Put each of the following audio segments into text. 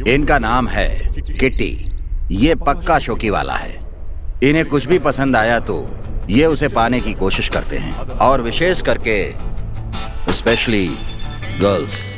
इनका नाम है किट्टी। ये पक्का शौकी वाला है। इन्हें कुछ भी पसंद आया तो ये उसे पाने की कोशिश करते हैं, और विशेष करके स्पेशली गर्ल्स।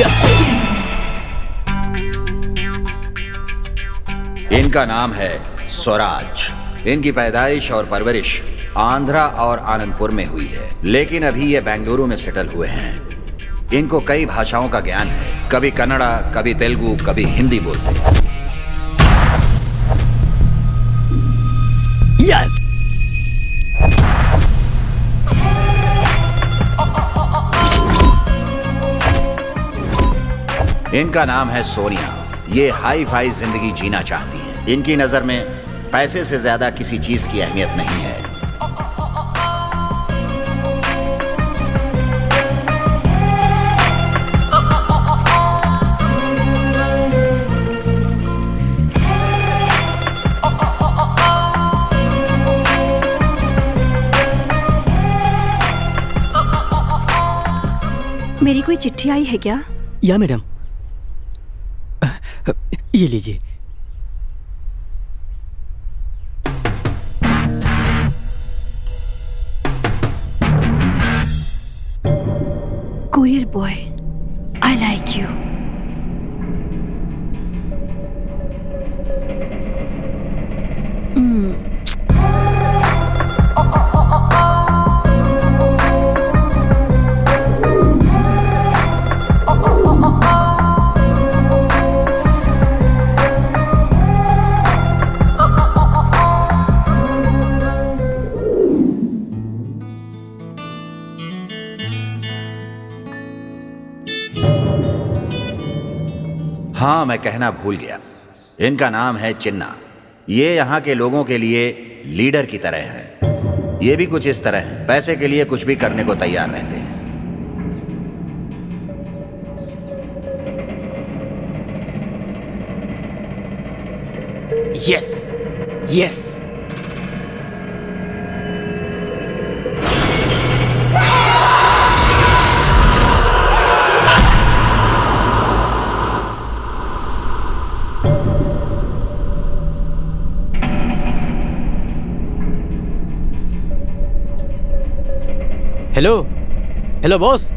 यस। इनका नाम है स्वराज। इनकी पैदाइश और परवरिश आंध्रा और आनंदपुर में हुई है, लेकिन अभी ये बेंगलुरु में सेटल हुए हैं। इनको कई भाषाओं का ज्ञान है, कभी कन्नड़ा, कभी तेलुगु, कभी हिंदी बोलते हैं। यस। इनका नाम है सोनिया। ये हाई फाई जिंदगी जीना चाहती हैं। इनकी नजर में पैसे से ज्यादा किसी चीज की अहमियत नहीं है। मेरी कोई चिट्ठी आई है क्या? या मैडम, ये लीजिए। Courier boy, I like you. हाँ, मैं कहना भूल गया। इनका नाम है चिन्ना। ये यहाँ के लोगों के लिए लीडर की तरह है। ये भी कुछ इस तरह है, पैसे के लिए कुछ भी करने को तैयार रहते हैं। Yes yes. Hello hello boss.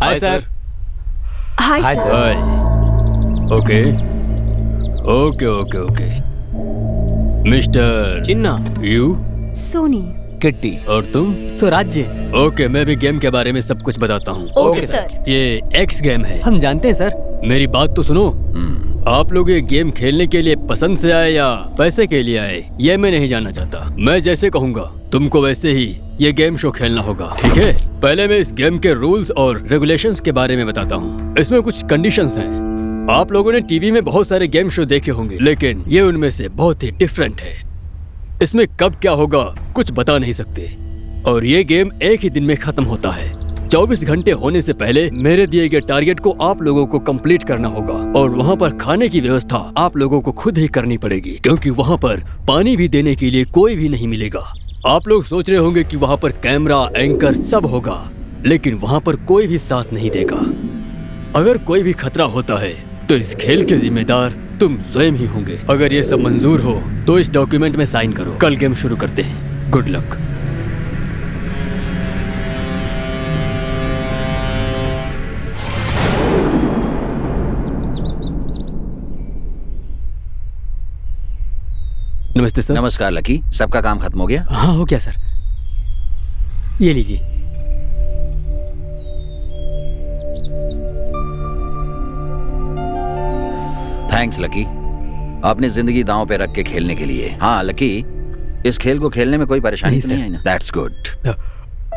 Hi sir. Hi hi sir. Sir. Okay okay okay okay. Mister Chinna. You? Soni. Kitty. और तुम? स्वराज्य। ओके, मैं भी गेम के बारे में सब कुछ बताता हूँ। Okay sir. ये एक्स गेम है। हम जानते हैं सर। मेरी बात तो सुनो। आप लोग ये गेम खेलने के लिए पसंद से आए या पैसे के लिए आए, ये मैं नहीं जानना चाहता। मैं जैसे कहूँगा तुमको वैसे ही ये गेम शो खेलना होगा, ठीक है? पहले मैं इस गेम के रूल्स और रेगुलेशंस के बारे में बताता हूँ। इसमें कुछ कंडीशंस हैं। आप लोगों ने टीवी में बहुत सारे गेम शो देखे होंगे, लेकिन ये उनमें से बहुत ही डिफरेंट है। इसमें कब क्या होगा कुछ बता नहीं सकते, और ये गेम एक ही दिन में खत्म होता है। 24 घंटे होने से पहले मेरे दिए गए टारगेट को आप लोगों को कंप्लीट करना होगा, और वहाँ पर खाने की व्यवस्था आप लोगों को खुद ही करनी पड़ेगी, क्योंकि वहाँ पर पानी भी देने के लिए कोई भी नहीं मिलेगा। आप लोग सोच रहे होंगे कि वहाँ पर कैमरा, एंकर सब होगा, लेकिन वहाँ पर कोई भी साथ नहीं देगा। अगर कोई भी खतरा होता है तो इस खेल के जिम्मेदार तुम स्वयं ही होंगे। अगर ये सब मंजूर हो तो इस डॉक्यूमेंट में साइन करो। कल गेम शुरू करते हैं। Good luck. नमस्ते सर। नमस्कार लकी, सबका काम खत्म हो गया? हाँ, हो गया सर। ये लीजिए। थैंक्स लकी, अपनी जिंदगी दांव पे रख के खेलने के लिए। हाँ लकी, इस खेल को खेलने में कोई परेशानी तो नहीं है ना? That's good.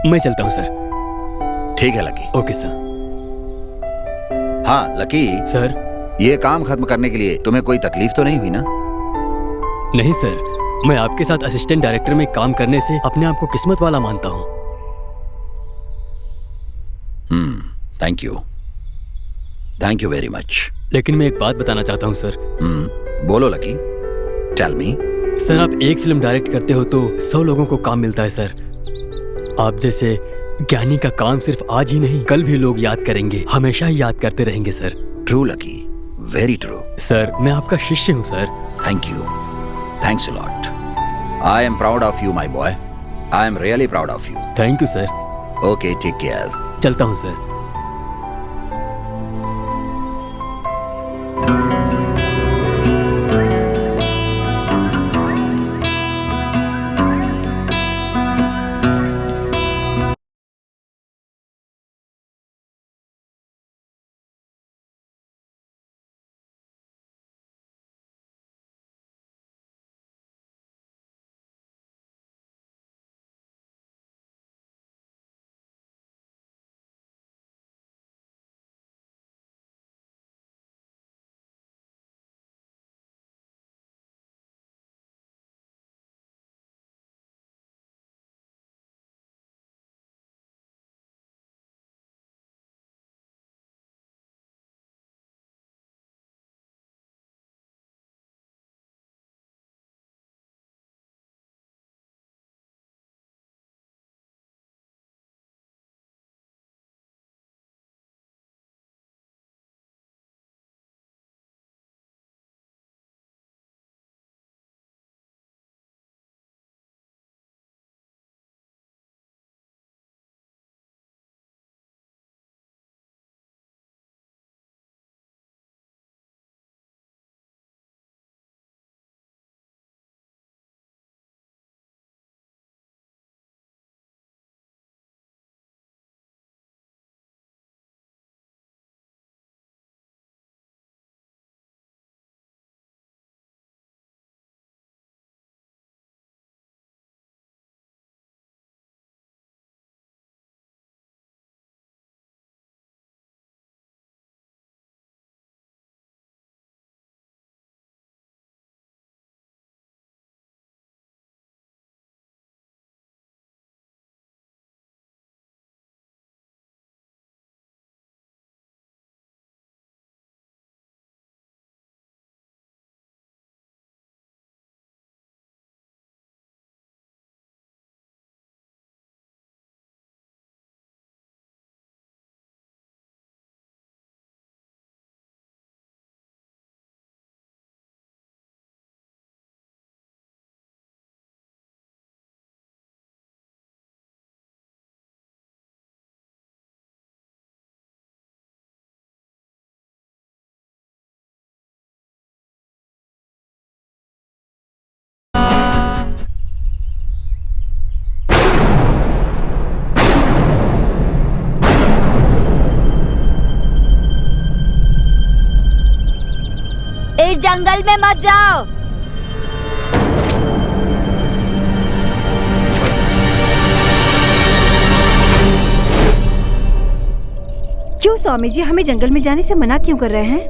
मैं चलता हूँ सर। ठीक है लकी। Okay sir. हाँ लकी, सर। ये काम खत्म करने के लिए तुम्हें कोई तकलीफ तो नहीं हुई ना? नहीं सर, मैं आपके साथ असिस्टेंट डायरेक्टर में काम करने से अपने आप को किस्मत वाला मानता हूँ। Thank you, thank you very much. लेकिन मैं एक बात बताना चाहता हूँ सर। बोलो लकी, टेल मी। सर, आप एक फिल्म डायरेक्ट करते हो तो 100 लोगों को काम मिलता है सर। आप जैसे ज्ञानी का काम सिर्फ आज ही नहीं, कल भी लोग याद करेंगे, हमेशा ही याद करते रहेंगे sir. True Lucky, very true. Sir, मैं आपका शिष्य हूँ sir. Thank you, thanks a lot. I am proud of you my boy, I am really proud of you. Thank you sir. Okay, take care. चलता हूँ sir. इस जंगल में मत जाओ। क्यों स्वामी जी हमें जंगल में जाने से मना क्यों कर रहे हैं?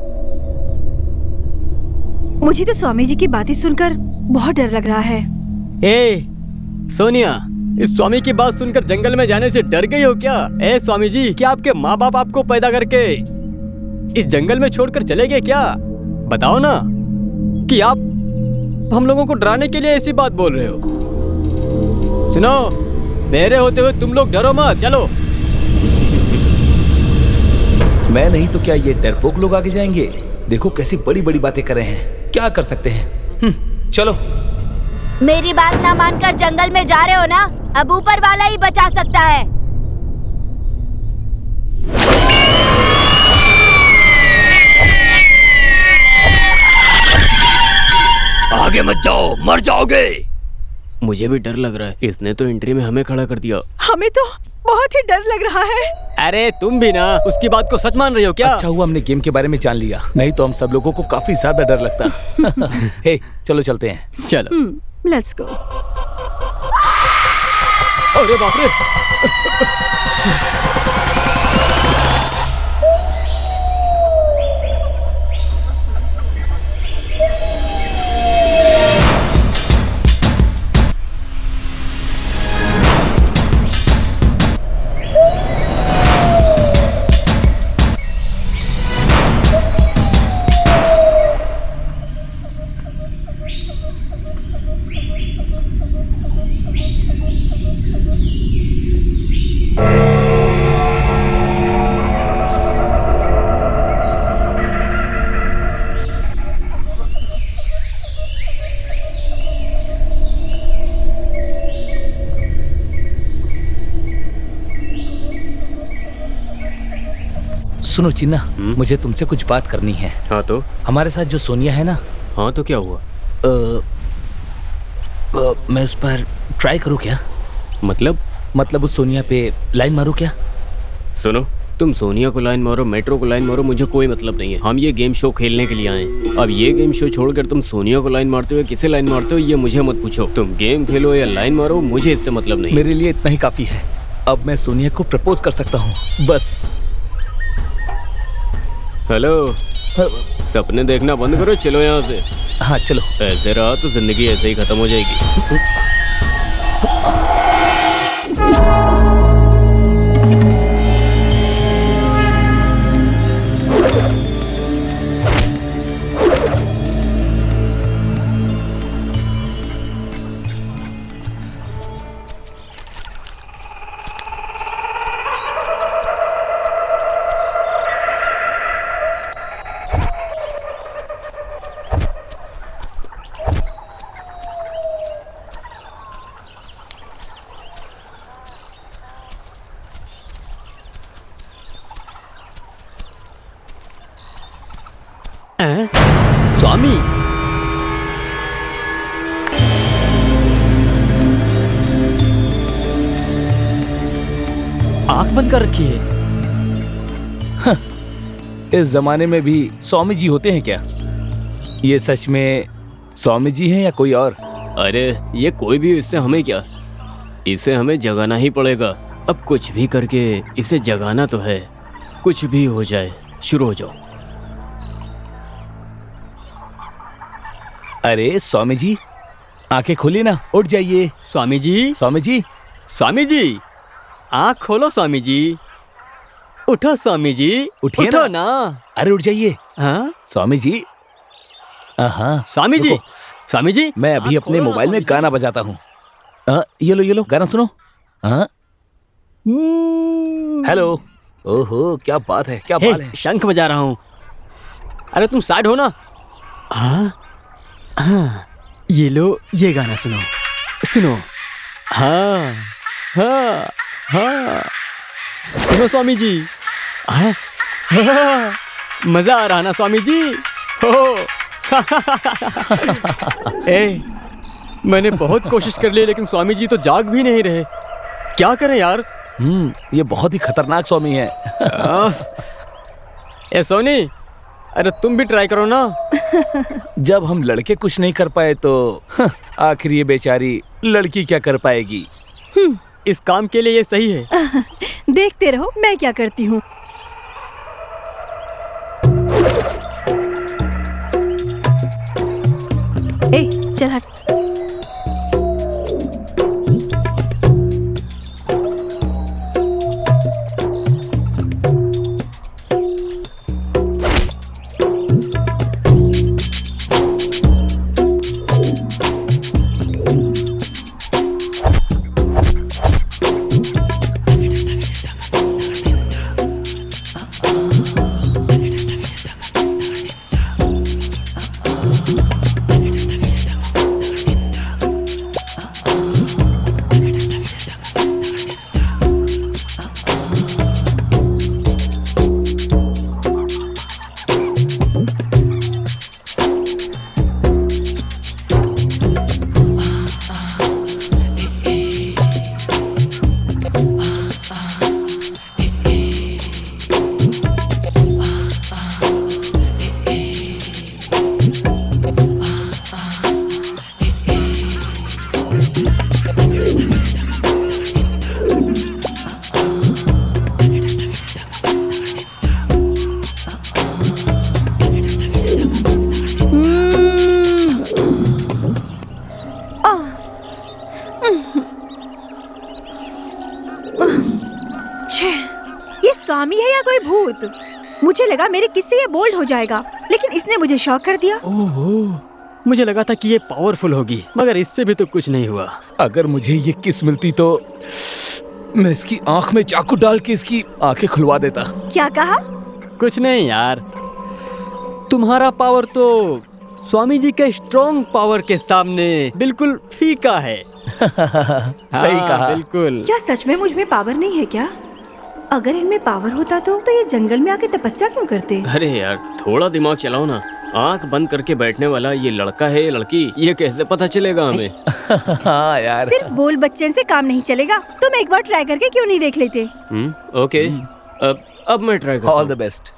मुझे तो स्वामी जी की बातें सुनकर बहुत डर लग रहा है। सोनिया, इस स्वामी की बात सुनकर जंगल में जाने से डर गई हो क्या? स्वामी जी, क्या आपके माँ बाप आपको पैदा करके इस जंगल में छोड़कर चले गए क्या? बताओ ना कि आप हम लोगों को डराने के लिए ऐसी बात बोल रहे हो। सुनो, मेरे होते हुए तुम लोग डरो मत, चलो। मैं नहीं तो क्या ये डरपोक लोग आगे जाएंगे? देखो कैसी बड़ी बड़ी बातें कर रहे हैं, क्या कर सकते हैं? चलो। मेरी बात ना मानकर जंगल में जा रहे हो ना, अब ऊपर वाला ही बचा सकता है। आगे मत जाओ, मर जाओगे। मुझे भी डर लग रहा है, इसने तो एंट्री में हमें खड़ा कर दिया। हमें तो बहुत ही डर लग रहा है। अरे तुम भी ना उसकी बात को सच मान रही हो क्या? अच्छा हुआ हमने गेम के बारे में जान लिया, नहीं तो हम सब लोगों को काफी ज्यादा डर लगता। हे, चलो चलते हैं। चलो, लेट्स गो। अरे बाप रे। सुनो चिन्ना, मुझे तुमसे कुछ बात करनी है। हाँ तो? हमारे साथ जो सोनिया है ना। हाँ तो क्या हुआ? मैं उस पर ट्राई करूँ क्या? मतलब उस सोनिया पे लाइन मारूँ क्या? सुनो, तुम सोनिया को लाइन मारो, मेट्रो को लाइन मारो, मुझे कोई मतलब नहीं है। हम ये गेम शो खेलने के लिए आए हैं। अब ये गेम शो छोड़कर तुम सोनिया को लाइन मारते हो, किसे लाइन मारते हो ये मुझे मत पूछो। तुम गेम खेलो या लाइन मारो, मुझे इससे मतलब नहीं। मेरे लिए इतना ही काफी है। अब मैं सोनिया को प्रपोज कर सकता हूँ, बस। हेलो, सपने देखना बंद करो, चलो यहाँ से। हाँ चलो। ऐसे रहा तो जिंदगी ऐसे ही खत्म हो जाएगी। स्वामी, आंख बंद कर रखी है। इस जमाने में भी स्वामी जी होते हैं क्या? ये सच में स्वामी जी हैं या कोई और? अरे ये कोई भी, इससे हमें क्या, इसे हमें जगाना ही पड़ेगा। अब कुछ भी करके इसे जगाना तो है। कुछ भी हो जाए, शुरू हो जाओ। अरे स्वामी जी, आंखें खोलिए ना, उठ जाइए। स्वामी जी, स्वामी जी, स्वामी जी, आंख खोलो स्वामी जी। उठो स्वामी जी, उठिए उठो ना। अरे उठ जाइए। हाँ स्वामी जी। हाँ स्वामी जी, रुको, स्वामी जी, मैं अभी आंख अपने खोलो ना, मोबाइल में स्वामी जी। गाना बजाता हूँ। ये लो गाना सुनो। हाँ हेलो। ओहो क्या बात है, क्या बात है। शंख बजा रहा हूँ। अरे तुम साइड हो ना। हाँ हाँ, ये लो, ये गाना सुनो, सुनो। हाँ हाँ हाँ, सुनो स्वामी जी। हाँ हाँ, मजा आ रहा ना स्वामी जी। हो मैंने बहुत कोशिश कर ली, लेकिन स्वामी जी तो जाग भी नहीं रहे। क्या करें यार? ये बहुत ही खतरनाक स्वामी है। ए सोनी, अरे तुम भी ट्राई करो ना। जब हम लड़के कुछ नहीं कर पाए तो आखिर ये बेचारी लड़की क्या कर पाएगी? इस काम के लिए ये सही है। देखते रहो मैं क्या करती हूँ। ए चल हट। ये स्वामी है या कोई भूत? मुझे लगा मेरे किस्से ये बोल्ड हो जाएगा, लेकिन इसने मुझे शॉक कर दिया। ओहो, मुझे लगा था कि ये पावरफुल होगी, मगर इससे भी तो कुछ नहीं हुआ। अगर मुझे ये किस मिलती तो मैं इसकी आंख में चाकू डाल के इसकी आंखें खुलवा देता। क्या कहा? कुछ नहीं यार, तुम्हारा पावर तो स्वामी जी के स्ट्रॉन्ग पावर के सामने बिल्कुल फीका है। सही कहा। बिल्कुल। क्या सच में मुझ में पावर नहीं है क्या? अगर इनमें पावर होता तो ये जंगल में आके तपस्या क्यों करते? अरे यार थोड़ा दिमाग चलाओ ना। आंख बंद करके बैठने वाला ये लड़का है या लड़की, ये कैसे पता चलेगा हमें? हाँ यार। सिर्फ बोल बच्चन से काम नहीं चलेगा। तुम एक बार ट्राई करके क्यों नहीं देख लेते? ओके, अब मैं ट्राई करता ऑल हूँ। The best.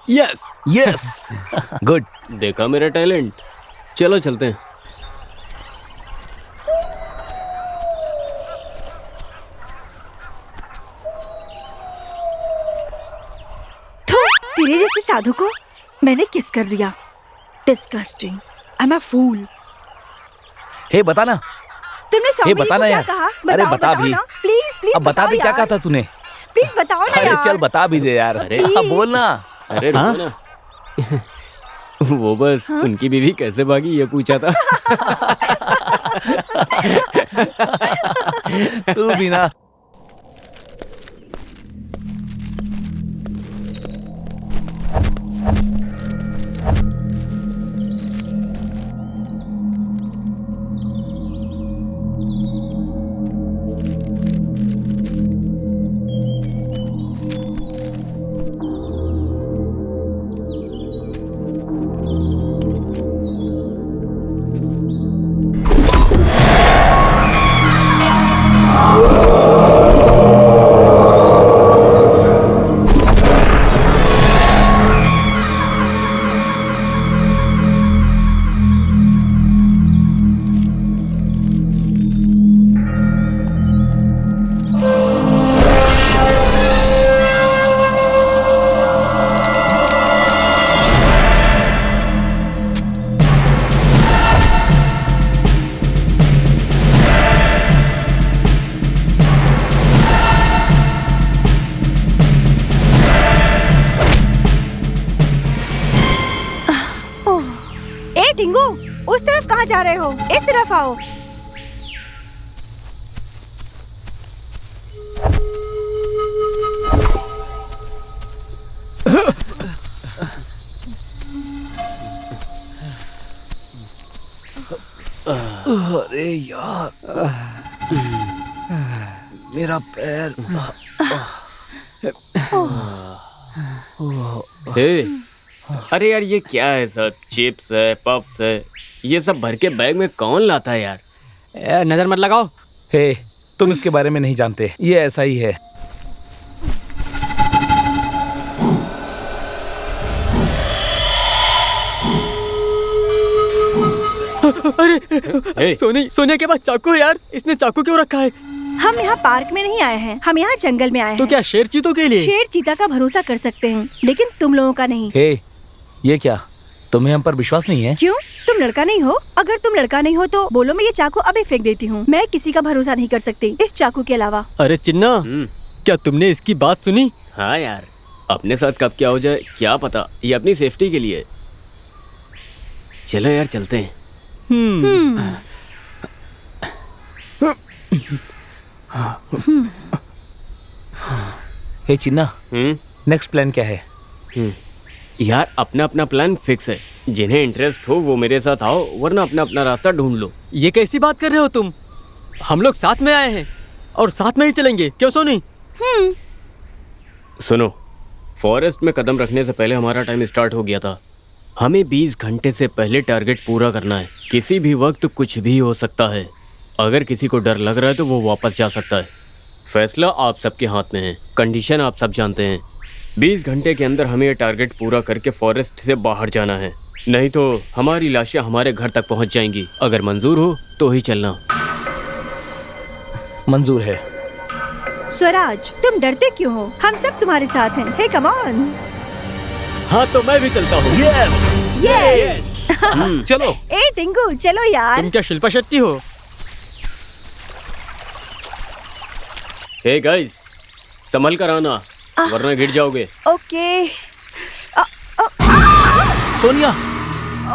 Yes, yes, good. देखा मेरा टैलेंट। चलो चलते हैं। तेरे जैसे साधु को मैंने किस कर दिया। डिस्गस्टिंग। आई एम अ फूल। हे बता ना। तुमने सौमिली को बता ना क्या यार। कहा? अरे बताओ, बता बताओ भी। ना। प्लीज प्लीज अब बता दे क्या कहा था तूने। प्लीज बताओ ना अरे यार। चल बता भी दे यार। अरे, हाँ, बोल ना। अरे रुको ना। वो बस उनकी बीवी कैसे भागी ये पूछा था। तू भी ना। टिंगू, उस तरफ कहाँ जा रहे हो? इस तरफ आओ। अरे यार, मेरा पैर। हे, अरे यार ये क्या है सब? चिप्स है, पफ्स है, ये सब भर के बैग में कौन लाता है यार? नजर मत लगाओ। हे, तुम इसके बारे में नहीं जानते, ये ऐसा ही है। अरे सोनिया के पास चाकू है यार, इसने चाकू क्यों रखा है? हम यहाँ पार्क में नहीं आए हैं, हम यहाँ जंगल में आए तो हैं। क्या शेर चीतों के लिए? शेर चीता का भरोसा कर सकते हैं, लेकिन तुम लोगों का नहीं। हे, ये क्या? तुम्हें हम पर विश्वास नहीं है? क्यों? तुम लड़का नहीं हो? अगर तुम लड़का नहीं हो तो बोलो, मैं ये चाकू अभी फेंक देती हूँ। मैं किसी का भरोसा नहीं कर सकती इस चाकू के अलावा। अरे चिन्ना, क्या तुमने इसकी बात सुनी? हाँ यार, अपने साथ कब क्या हो जाए क्या पता, ये अपनी सेफ्टी के लिए। चलो यार चलते हैं। हे चिन्ना, नेक्स्ट प्लान क्या है? यार अपना अपना प्लान फिक्स है। जिन्हें इंटरेस्ट हो वो मेरे साथ आओ, वरना अपना अपना रास्ता ढूंढ लो। ये कैसी बात कर रहे हो तुम? हम लोग साथ में आए हैं और साथ में ही चलेंगे, क्यों सोनी? सुनो, फॉरेस्ट में कदम रखने से पहले हमारा टाइम स्टार्ट हो गया था। हमें 20 घंटे से पहले टारगेट पूरा करना है। किसी भी वक्त कुछ भी हो सकता है। अगर किसी को डर लग रहा है तो वो वापस जा सकता है। फैसला आप सबके हाथ में है। कंडीशन आप सब जानते हैं। 20 घंटे के अंदर हमें ये टारगेट पूरा करके फॉरेस्ट से बाहर जाना है, नहीं तो हमारी लाशें हमारे घर तक पहुंच जाएंगी। अगर मंजूर हो तो ही चलना। मंजूर है। स्वराज, तुम डरते क्यों हो? हम सब तुम्हारे साथ हैं। हे कम ऑन। हाँ तो मैं भी चलता हूँ। यस। चलो। ए टिंकू, चलो यार। तुम क्या शिल्पा शेट्टी हो? हे गाइस, संभल कर आना वरना गिर जाओगे। ओके। सोनिया,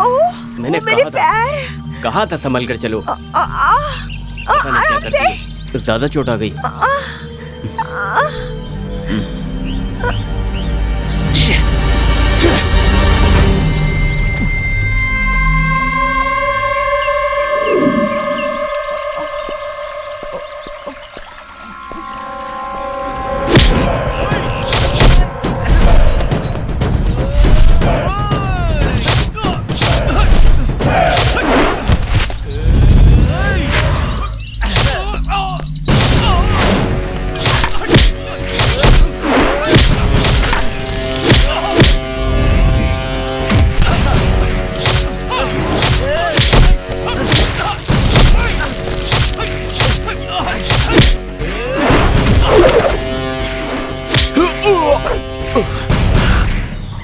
ओह, मैंने मेरे कहा था। पैर। कहा था संभल कर चलो। आराम से। ज्यादा चोट आ गई।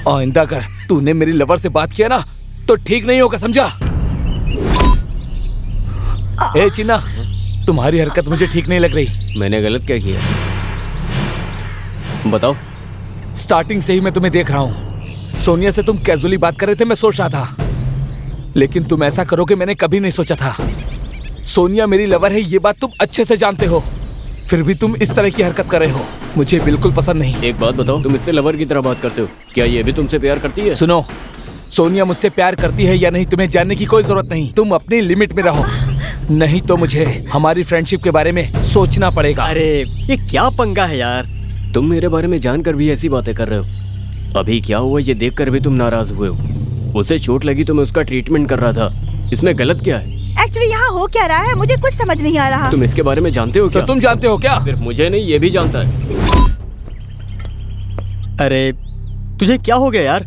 आइंदा अगर तूने मेरी लवर से बात किया ना तो ठीक नहीं होगा, समझा? ए चिन्ना, तुम्हारी हरकत मुझे ठीक नहीं लग रही। मैंने गलत क्या किया? बताओ। स्टार्टिंग से ही मैं तुम्हें देख रहा हूँ। सोनिया से तुम कैजुअली बात कर रहे थे, मैं सोच रहा था, लेकिन तुम ऐसा करोगे मैंने कभी नहीं सोचा था। सोनिया मेरी लवर है, ये बात तुम अच्छे से जानते हो, फिर भी तुम इस तरह की हरकत कर रहे हो, मुझे बिल्कुल पसंद नहीं। एक बात बताओ, तुम इससे लवर की तरह बात करते हो, क्या ये भी तुमसे प्यार करती है? सुनो, सोनिया मुझसे प्यार करती है या नहीं तुम्हें जानने की कोई जरूरत नहीं। तुम अपनी लिमिट में रहो, नहीं तो मुझे हमारी फ्रेंडशिप के बारे में सोचना पड़ेगा। अरे ये क्या पंगा है यार। तुम मेरे बारे में जानकर भी ऐसी बातें कर रहे हो। अभी क्या हुआ ये देखकर भी तुम नाराज हुए हो। उसे चोट लगी तो मैं उसका ट्रीटमेंट कर रहा था, इसमें गलत क्या है? एक्चुअली यहाँ हो क्या रहा है मुझे कुछ समझ नहीं आ रहा। तुम इसके बारे में जानते हो क्या? तो तुम जानते हो क्या? सिर्फ मुझे नहीं, ये भी जानता है। अरे तुझे क्या हो गया यार?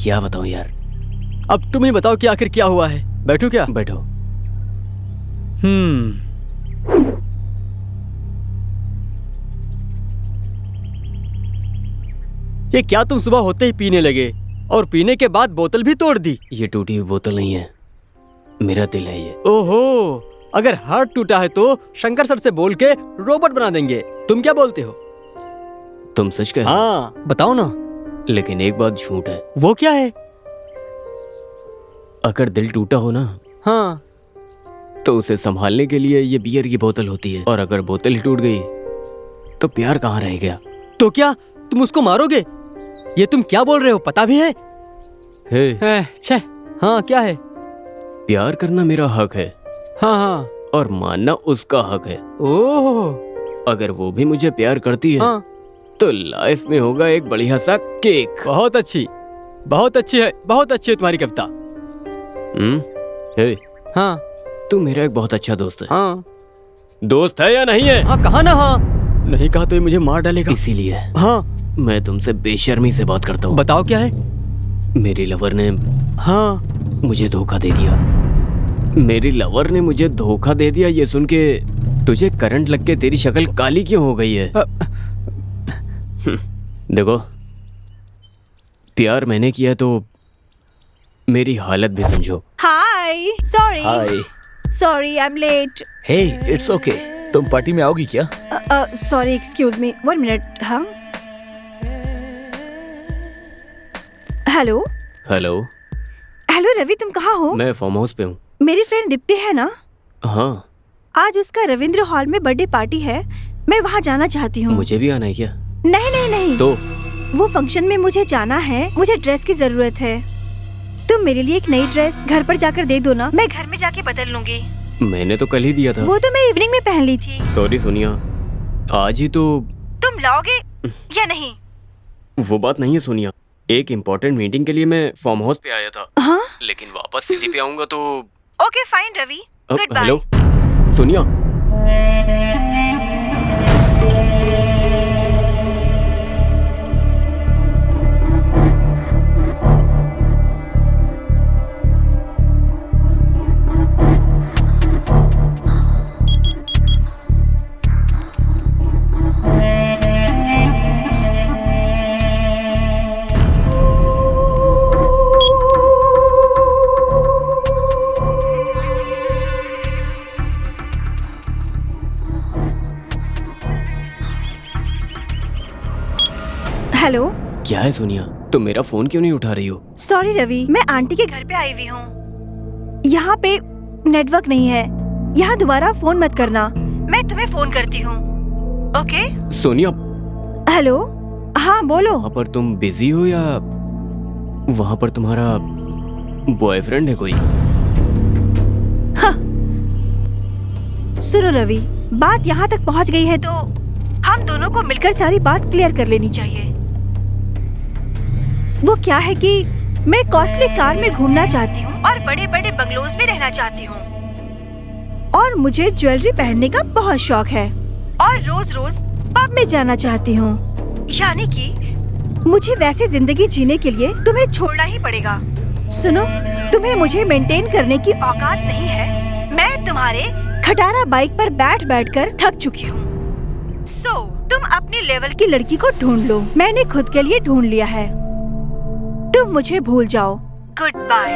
क्या बताऊं यार? अब तुम ही बताओ कि आखिर क्या हुआ है। बैठो क्या? बैठो। ये क्या तुम सुबह होते ही पीने लगे और पीने के बाद बोतल भी तोड़ दी? ये टूटी हुई बोतल नहीं है, मेरा दिल है ये। ओहो, अगर हार्ट टूटा है तो शंकर सर से बोल के रोबोट बना देंगे। तुम क्या बोलते हो? तुम सच कह? हाँ बताओ ना। लेकिन एक बात झूठ है। वो क्या है? अगर दिल टूटा हो ना, हाँ, तो उसे संभालने के लिए ये बियर की बोतल होती है, और अगर बोतल ही टूट गई तो प्यार कहाँ रह गया? तो क्या तुम उसको मारोगे? ये तुम क्या बोल रहे हो, पता भी है? छे, हाँ क्या है? प्यार करना मेरा हक है। हाँ हाँ। और मानना उसका हक है। ओह, अगर वो भी मुझे प्यार करती है, हाँ, तो लाइफ में होगा एक बढ़िया सा केक। बहुत अच्छी, बहुत अच्छी है, बहुत अच्छी है तुम्हारी कविता। हे, हाँ तू मेरा एक बहुत अच्छा दोस्त है। हाँ। दोस्त है या नहीं है? हाँ कहा ना, हाँ नहीं कहा तो ये मुझे मार डालेगा। इसीलिए हाँ मैं तुमसे बेशर्मी से बात करता हूँ। बताओ क्या है? मेरी लवर ने हाँ मुझे धोखा दे दिया। मेरी लवर ने मुझे धोखा दे दिया। ये सुन के तुझे करंट लग के तेरी शक्ल काली क्यों हो गई है? देखो, प्यार मैंने किया तो मेरी हालत भी समझो। Hi, sorry hi. Sorry I am late. Hey, it's okay. तुम पार्टी में आओगी क्या? सॉरी, एक्सक्यूज मी, 1 मिनट। हाँ, हेलो हेलो। हेलो रवि, तुम कहाँ हो? मैं फार्म हाउस पे हूँ। मेरी फ्रेंड दीप्ति है ना, हाँ। आज उसका रविंद्र हॉल में बर्थडे पार्टी है, मैं वहाँ जाना चाहती हूँ। मुझे भी आना है क्या? नहीं नहीं नहीं, तो वो फंक्शन में मुझे जाना है, मुझे ड्रेस की जरूरत है। तुम मेरे लिए एक नई ड्रेस घर पर जाकर दे दो ना, मैं घर में जाके बदल लूंगी। मैंने तो कल ही दिया था। वो तो मैं इवनिंग में पहन ली थी। सॉरी सोनिया, आज ही तो। तुम लाओगे या नहीं? वो बात नहीं है सोनिया, एक इम्पोर्टेंट मीटिंग के लिए मैं फार्म हाउस पे आया था। हाँ, लेकिन वापस सिटी पे आऊंगा तो। Okay fine Ravi, goodbye. Hello Sonia. Hello, क्या है सोनिया? तुम मेरा फोन क्यों नहीं उठा रही हो? सॉरी रवि, मैं आंटी के घर पे आई हुई हूँ। यहाँ पे नेटवर्क नहीं है। यहाँ दोबारा फोन मत करना, मैं तुम्हें फोन करती हूँ। ओके? सोनिया, हेलो, हाँ बोलो। वहाँ पर तुम बिजी हो या वहाँ पर तुम्हारा बॉयफ्रेंड है कोई? सुनो रवि, बात यहाँ तक पहुँच गई है तो हम दोनों को मिलकर सारी बात क्लियर कर लेनी चाहिए। वो क्या है कि मैं कॉस्टली कार में घूमना चाहती हूँ और बड़े बड़े बंगलोज में रहना चाहती हूँ, और मुझे ज्वेलरी पहनने का बहुत शौक है, और रोज रोज पब में जाना चाहती हूँ। यानी कि मुझे वैसे जिंदगी जीने के लिए तुम्हें छोड़ना ही पड़ेगा। सुनो, तुम्हें मुझे मेंटेन करने की औकात नहीं है। मैं तुम्हारे खटारा बाइक पर बैठ बैठ कर थक चुकी हूँ। तुम अपने लेवल की लड़की को ढूंढ लो, मैंने खुद के लिए ढूंढ लिया है। तुम मुझे भूल जाओ। Goodbye.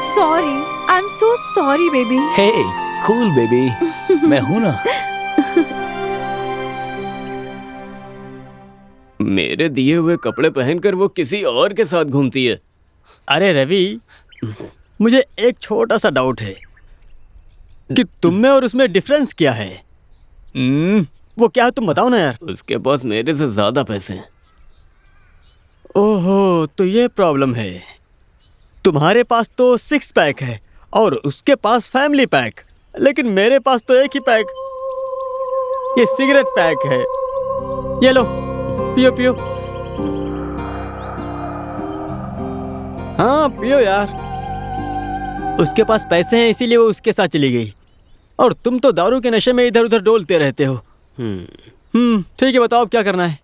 Sorry, I am so sorry baby. Hey cool baby, मैं हूँ ना। मेरे दिए हुए कपड़े पहनकर वो किसी और के साथ घूमती है। अरे रवि, मुझे एक छोटा सा डाउट है कि तुम में और उसमें डिफरेंस क्या है? वो क्या है तुम बताओ ना यार। उसके पास मेरे से ज्यादा पैसे हैं। ओहो, तो ये प्रॉब्लम है। तुम्हारे पास तो 6 पैक है और उसके पास फैमिली पैक, लेकिन मेरे पास तो एक ही पैक, ये सिगरेट पैक है। ये लो, पियो पियो। हाँ पियो यार। उसके पास पैसे हैं इसीलिए वो उसके साथ चली गई, और तुम तो दारू के नशे में इधर उधर डोलते रहते हो। ठीक है, बताओ अब क्या करना है।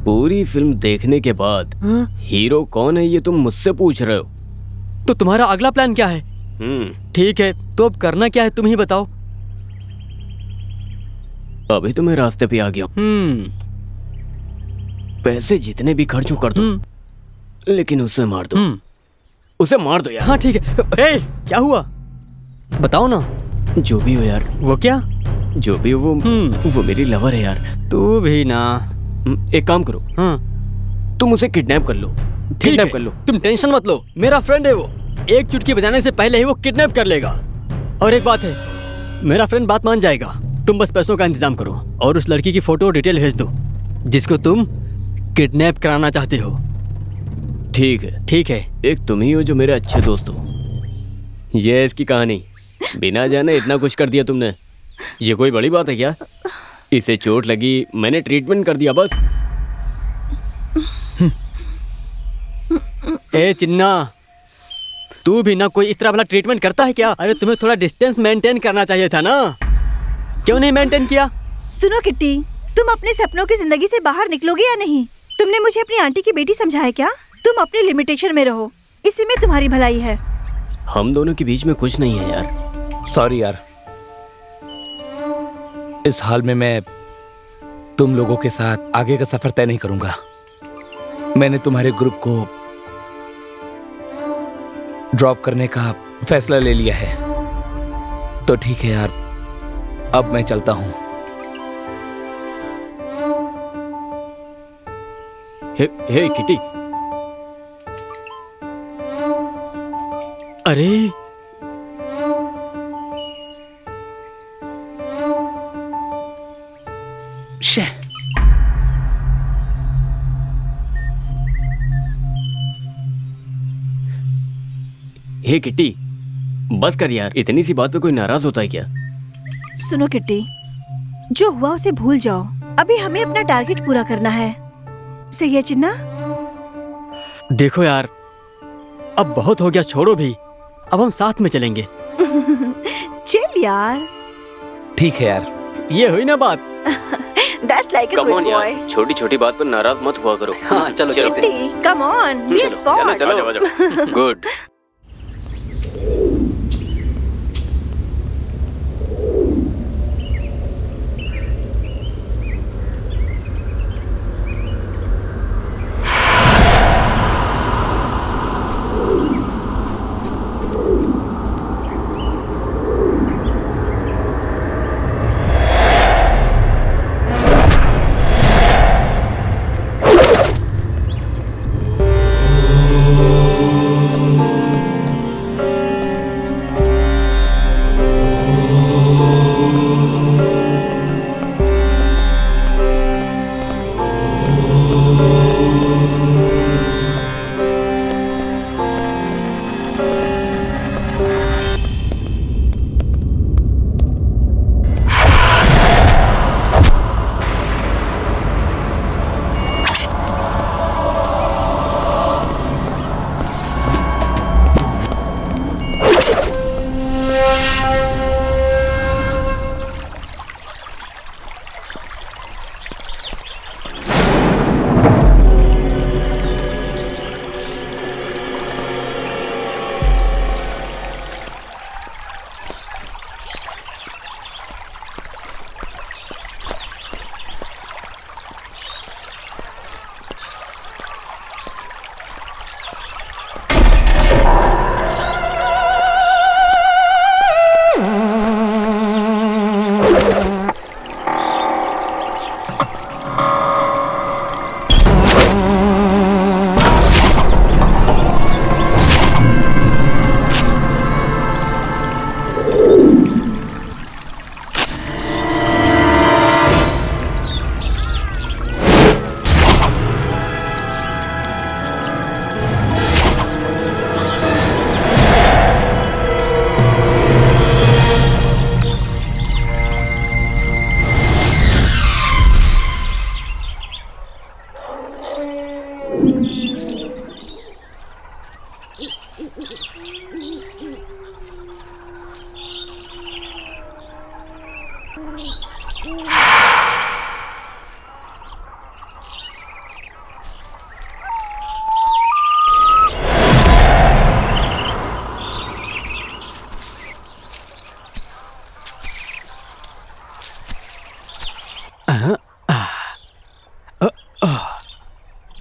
पूरी फिल्म देखने के बाद हीरो कौन है ये तुम मुझसे पूछ रहे हो? तो तुम्हारा अगला प्लान क्या है? ठीक है, तो अब करना क्या है तुम ही बताओ। अभी तो मैं रास्ते पे आ गया हूँ। पैसे जितने भी खर्च कर दो, लेकिन उसे मार दो। उसे मार दो यार। हाँ ठीक है। ए, क्या हुआ बताओ ना। जो भी हो यार। वो क्या? जो भी हो वो मेरी लवर है यार। तू भी ना। एक काम करो, तुम उसे किडनैप कर लो। किडनैप कर लो। तुम टेंशन मत लो, मेरा फ्रेंड है वो। एक चुटकी बजाने से पहले ही वो किडनैप कर लेगा। और एक बात है, मेरा फ्रेंड बात मान जाएगा। तुम बस पैसों का इंतजाम करो और उस लड़की की फोटो डिटेल भेज दो जिसको तुम किडनैप कराना चाहते हो। ठीक है। ठीक है। एक तुम ही हो जो मेरे अच्छे दोस्त हो। ये है इसकी कहानी। बिना जाने इतना कुछ कर दिया तुमने। ये कोई बड़ी बात है क्या? इसे चोट लगी, मैंने ट्रीटमेंट कर दिया बस। ए चिन्ना, तू भी ना कोई इस तरह वाला ट्रीटमेंट करता है क्या? अरे तुम्हें थोड़ा डिस्टेंस मेंटेन करना चाहिए था ना, क्यों नहीं मेंटेन किया? सुनो किट्टी, तुम अपने सपनों की जिंदगी से बाहर निकलोगे या नहीं? तुमने मुझे अपनी आंटी की बेटी समझा क्या? तुम अपनी लिमिटेशन में रहो, इसी में तुम्हारी भलाई है। हम दोनों के बीच में कुछ नहीं है यार। सॉरी यार, इस हाल में मैं तुम लोगों के साथ आगे का सफर तय नहीं करूंगा। मैंने तुम्हारे ग्रुप को ड्रॉप करने का फैसला ले लिया है। तो ठीक है यार, अब मैं चलता हूं। हे किटी। अरे शे। हे किटी, बस कर यार। इतनी सी बात पे कोई नाराज होता है क्या? सुनो किट्टी, जो हुआ उसे भूल जाओ। अभी हमें अपना टारगेट पूरा करना है। सही है चिन्ना? देखो यार, अब बहुत हो गया, छोड़ो भी। अब हम साथ में चलेंगे। चल यार। ठीक है यार। ये हुई ना बात। That's like a good boy. छोटी छोटी बात पर नाराज मत हुआ करो। हाँ चलो चलो। Kitty, come on, be a sport. चलो। गुड।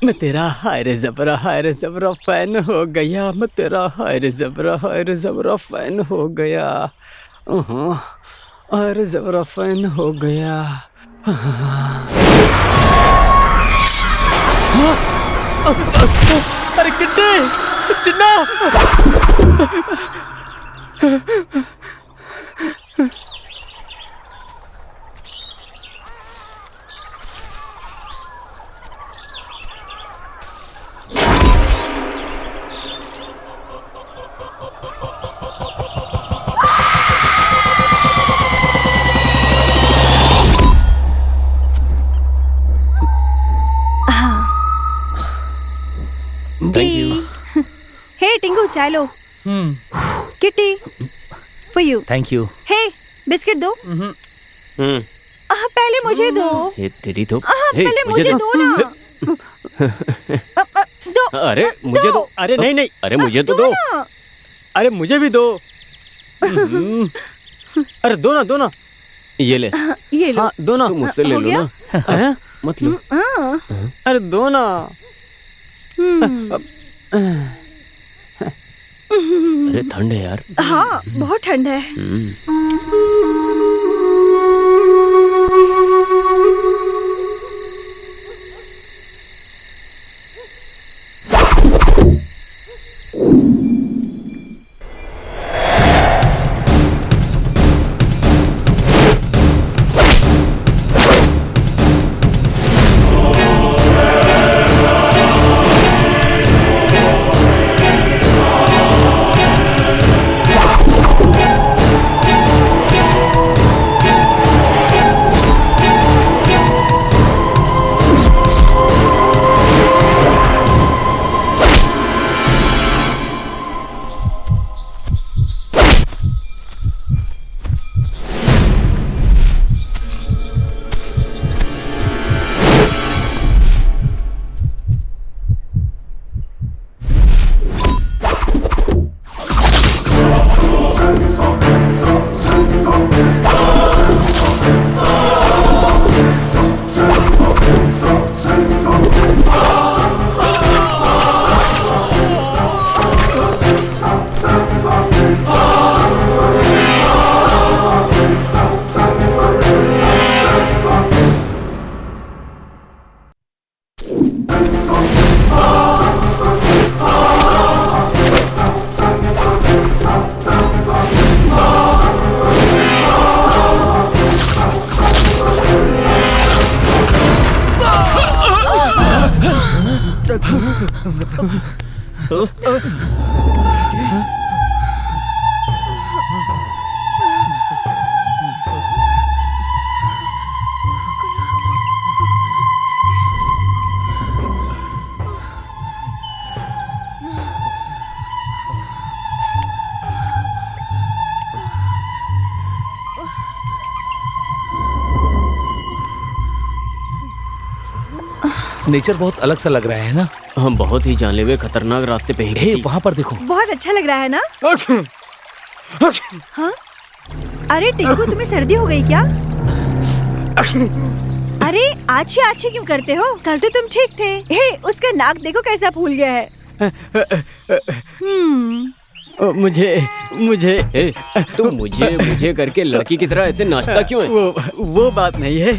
मैं तेरा हायरे जबरा फैन हो गया। मैं तेरा हायरे जबरा फैन हो गया। हायरे जबरा फैन हो गया। अरे Kitte, Chinna. Thank you. Hey Tinku, चाय लो। Kitty, for you. Thank you. Hey biscuit दो। पहले मुझे दो। ये तेरी तो। पहले मुझे दो ना। दो। अरे मुझे दो। अरे नहीं नहीं, अरे मुझे तो दो। ना। अरे मुझे भी दो। अरे दो ना। ये ले। ये लो। हाँ दो ना। तुम मुझसे ले हो लो गया? ना। हैं? मत लो। अरे दो ना। अरे ठंड है यार। हाँ बहुत ठंड है। नेचर बहुत अलग सा लग रहा है ना। हम बहुत ही जानलेवा खतरनाक रास्ते पे हे हैं। वहाँ पर देखो। बहुत अच्छा लग रहा है ना। हाँ? अरे टिंकू, तुम्हें सर्दी हो गई क्या? अरे आछी आछी क्यों करते हो? कल तो तुम ठीक थे। हे, उसका नाक देखो कैसा फूल गया है। मुझे ए, तुम मुझे करके लड़की की तरह ऐसे नाचता क्यों है? वो बात नहीं है,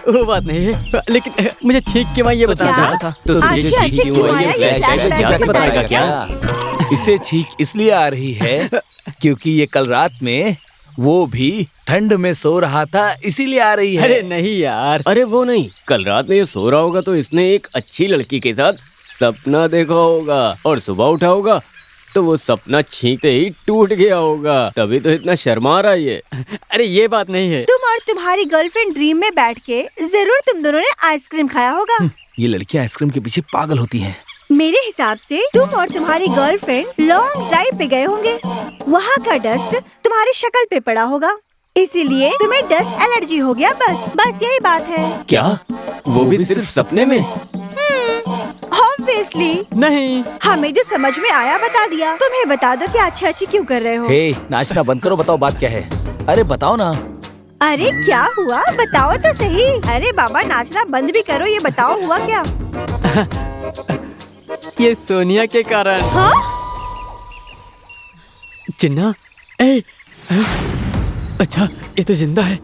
वो बात नहीं है। लेकिन मुझे छींक के मैं ये बताना क्या? चाहता था। तो तुझे अच्छी छींक अच्छी क्यों क्यों आई है? आया? ये फ्लैशबैक फ्लैशबैक जाके बताएगा बताएगा क्या? इसे छींक इसलिए आ रही है क्योंकि ये कल रात में वो भी ठंड में सो रहा था, इसीलिए आ रही है। अरे नहीं यार। अरे वो नहीं, कल रात में ये सो रहा होगा तो इसने एक अच्छी लड़की के साथ सपना देखा होगा और सुबह उठा होगा तो वो सपना छींकते ही टूट गया होगा, तभी तो इतना शर्मा रहा है ये। अरे ये बात नहीं है। तुम और तुम्हारी गर्लफ्रेंड ड्रीम में बैठ के जरूर तुम दोनों ने आइसक्रीम खाया होगा। ये लड़कियां आइसक्रीम के पीछे पागल होती हैं। मेरे हिसाब से तुम और तुम्हारी गर्लफ्रेंड लॉन्ग ड्राइव पे गए होंगे। वहाँ का डस्ट तुम्हारी शक्ल पे पड़ा होगा इसीलिए तुम्हें डस्ट एलर्जी हो गया, बस बस यही बात है। क्या? वो भी सिर्फ सपने में? ऑब्वियसली नहीं। हमें जो समझ में आया बता दिया। तुम्हें बता दो कि अच्छी अच्छी क्यों कर रहे हो। हे, नाचना बंद करो, बताओ बात क्या है। अरे बताओ ना। अरे क्या हुआ, बताओ तो सही। अरे बाबा, नाचना बंद भी करो, ये बताओ हुआ क्या। ये सोनिया के कारण। हाँ? चिन्ना, ए, अच्छा ये तो जिंदा है।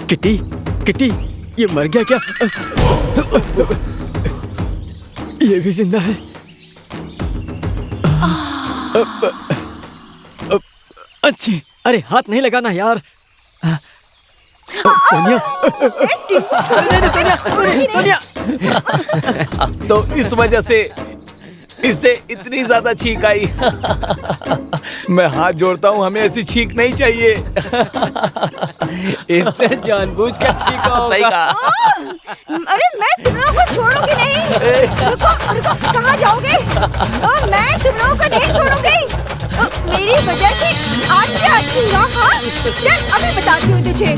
किटी, किटी, ये मर गया क्या? ये भी जिंदा है। अच्छी, अरे हाथ नहीं लगाना यार। सोनिया, सोनिया, सोनिया। तो इस वजह से इसे इतनी ज्यादा छींक आई। मैं हाथ जोड़ता हूँ, हमें ऐसी छींक नहीं चाहिए। इसने जानबूझ कर छींका सही होगा। कहा। अरे मैं तुम लोगों को छोड़ूंगी नहीं। रुको रुको, कहाँ जाओगे? मैं तुम लोगों को नहीं छोड़ूंगी। मेरी वजह से आज से अच्छी हुआ। हाँ चल, अभी बताती हूँ तुझे।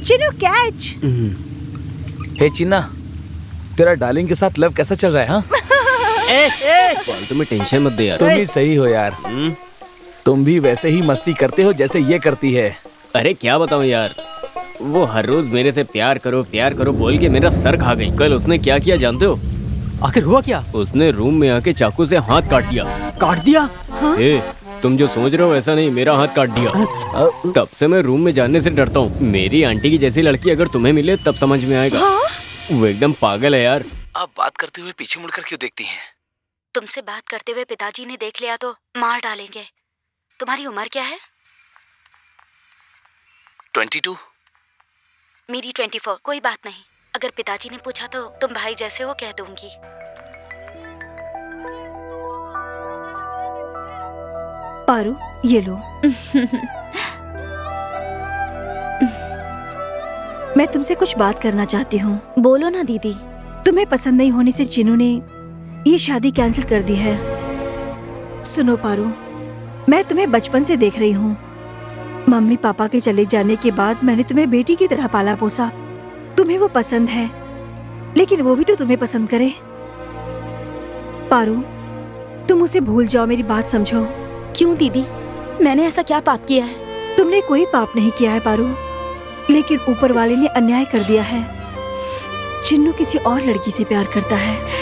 चिन्नू, कैच। हे चिन्ना, तेरा डार्लिंग के साथ लव कैसा चल रहा है? हाँ, फालतू में टेंशन मत दे यार। तुम भी सही हो यार। तुम भी वैसे ही मस्ती करते हो जैसे ये करती है। अरे क्या बताऊं यार, वो हर रोज मेरे से प्यार करो बोल के मेरा सर खा गई। कल उसने क्या किया जानते हो? आखिर हुआ क्या? उसने रूम में आके चाकू से हाथ काट दिया। काट दिया? ए, तुम जो सोच रहे हो ऐसा नहीं, मेरा हाथ काट दिया। तब से मैं रूम में जाने से डरता हूँ। मेरी आंटी की जैसी लड़की अगर तुम्हें मिले तब समझ में आएगा। वो एकदम पागल है यार। आप बात करते हुए पीछे मुड़कर क्यों देखती हैं? तुमसे बात करते हुए पिताजी ने देख लिया तो मार डालेंगे। तुम्हारी उम्र क्या है? 22। मेरी 24। कोई बात नहीं, अगर पिताजी ने पूछा तो तुम भाई जैसे हो कह दूंगी। पारू, ये लो। मैं तुमसे कुछ बात करना चाहती हूँ। बोलो ना दीदी। तुम्हें पसंद नहीं होने से चिन्नू ने ये शादी कैंसिल कर दी है। सुनो पारू, मैं तुम्हें बचपन से देख रही हूँ। मम्मी पापा के चले जाने के बाद मैंने तुम्हें बेटी की तरह पाला पोसा। तुम्हें वो पसंद है, लेकिन वो भी तो तुम्हें पसंद करे। पारू, तुम उसे भूल जाओ, मेरी बात समझो। क्यों दीदी, मैंने ऐसा क्या पाप किया है? तुमने कोई पाप नहीं किया है पारू, लेकिन ऊपर वाले ने अन्याय कर दिया है। चिन्नू किसी और लड़की से प्यार करता है।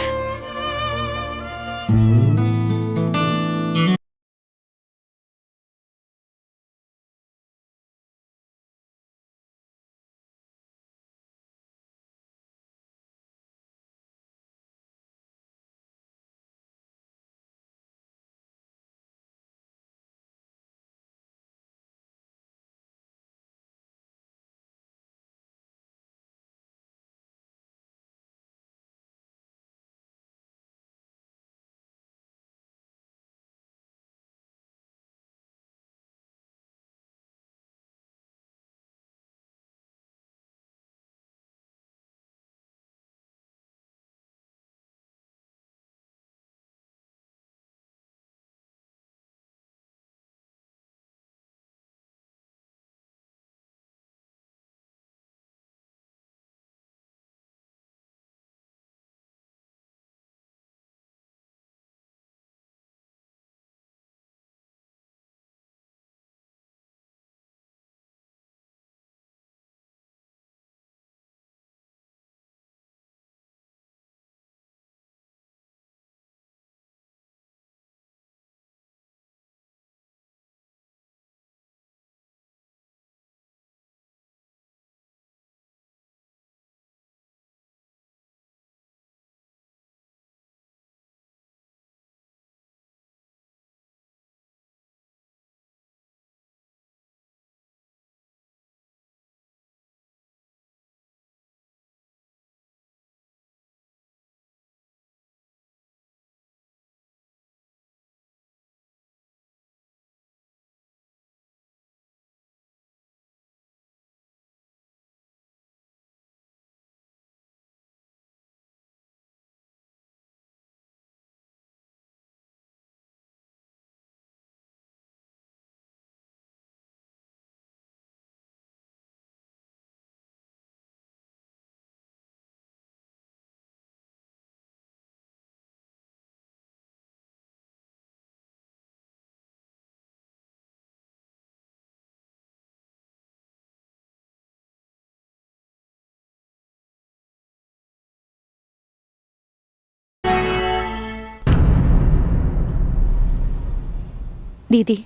दीदी,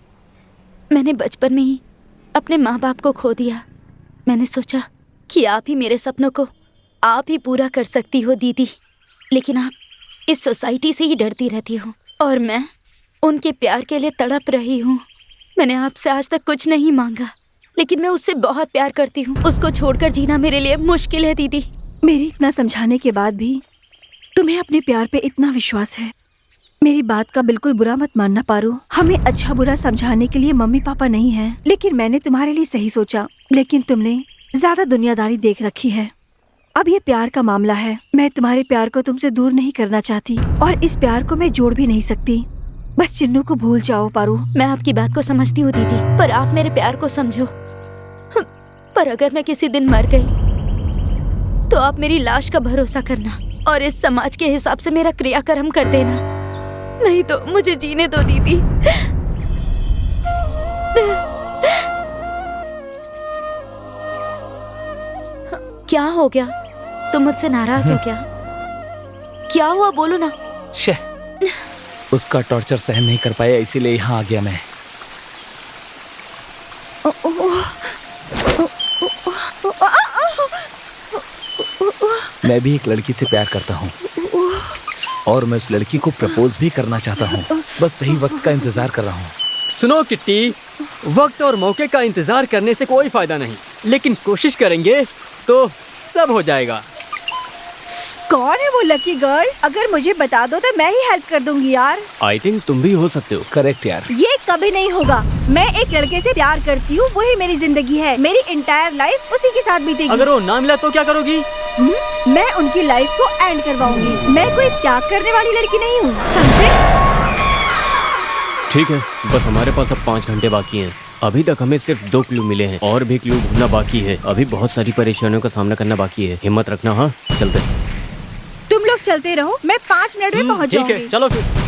मैंने बचपन में ही अपने माँ बाप को खो दिया। मैंने सोचा कि आप ही मेरे सपनों को आप ही पूरा कर सकती हो दीदी, लेकिन आप इस सोसाइटी से ही डरती रहती हो और मैं उनके प्यार के लिए तड़प रही हूँ। मैंने आपसे आज तक कुछ नहीं मांगा, लेकिन मैं उससे बहुत प्यार करती हूँ। उसको छोड़कर जीना मेरे लिए मुश्किल है दीदी। मेरी इतना समझाने के बाद भी तुम्हें अपने प्यार पे इतना विश्वास है। मेरी बात का बिल्कुल बुरा मत मानना पारू। हमें अच्छा बुरा समझाने के लिए मम्मी पापा नहीं हैं, लेकिन मैंने तुम्हारे लिए सही सोचा। लेकिन तुमने ज्यादा दुनियादारी देख रखी है। अब ये प्यार का मामला है। मैं तुम्हारे प्यार को तुमसे दूर नहीं करना चाहती और इस प्यार को मैं जोड़ भी नहीं सकती। बस चिन्नू को भूल जाओ पारू। मैं आपकी बात को समझती हूँ दीदी, पर आप मेरे प्यार को समझो। पर अगर मैं किसी दिन मर गई तो आप मेरी लाश का भरोसा करना और इस समाज के हिसाब से मेरा क्रियाकर्म कर देना। नहीं तो मुझे जीने दो दीदी। क्या हो गया? तुम मुझसे नाराज हो क्या? क्या हुआ बोलो ना। शे, उसका टॉर्चर सहन नहीं कर पाया, इसीलिए यहाँ आ गया मैं। मैं भी एक लड़की से प्यार करता हूँ और मैं उस लड़की को प्रपोज भी करना चाहता हूँ। बस सही वक्त का इंतजार कर रहा हूँ। सुनो किट्टी, वक्त और मौके का इंतजार करने से कोई फायदा नहीं, लेकिन कोशिश करेंगे तो सब हो जाएगा। कौन है वो लकी गर्ल? अगर मुझे बता दो तो मैं ही हेल्प कर दूंगी यार। आई थिंक तुम भी हो सकते हो। करेक्ट यार। ये कभी नहीं होगा। मैं एक लड़के से प्यार करती हूँ, वही मेरी जिंदगी है। मेरी इंटायर लाइफ उसी के साथ बीतेगी। अगर वो ना मिला तो क्या करोगी? मैं उनकी लाइफ को एंड करवाऊंगी। मैं कोई त्याग करने वाली लड़की नहीं हूँ, समझे? ठीक है, बस हमारे पास अब 5 घंटे बाकी हैं। अभी तक हमें सिर्फ 2 क्लू मिले हैं और भी क्लू ढूंढना बाकी है। अभी बहुत सारी परेशानियों का सामना करना बाकी है। हिम्मत रखना। हाँ, चलते। तुम लोग चलते रहो, मैं 5 मिनट में पहुँच ठीक जाऊंगी। है, चलो फिर।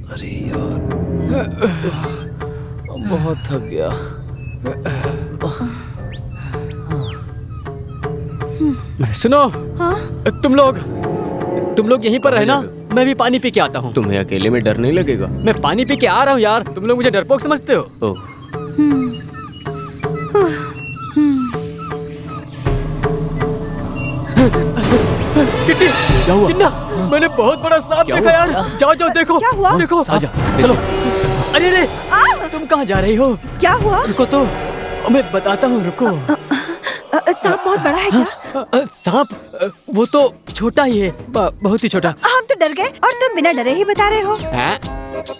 अरे यार, बहुत थक गया। सुनो, तुम लोग यहीं पर रहना, मैं भी पानी पी के आता हूँ। तुम्हें अकेले में डर नहीं लगेगा? मैं पानी पी के आ रहा हूँ यार। तुम लोग मुझे डरपोक समझते हो? ओह, किट्टी, चिन्ना, मैंने बहुत बड़ा सांप देखा यार। जाओ जाओ देखो। क्या हुआ? देखो। आजा, चलो। अरे अरे, तुम कहाँ जा रही हो? क्या हुआ? रुको तो, मैं बताता हूँ, रुको। सांप बहुत बड़ा है क्या? सांप? वो तो छोटा ही है, बहुत ही छोटा। हम तो डर गए और तुम बिना डरे ही बता रहे हो। हैं?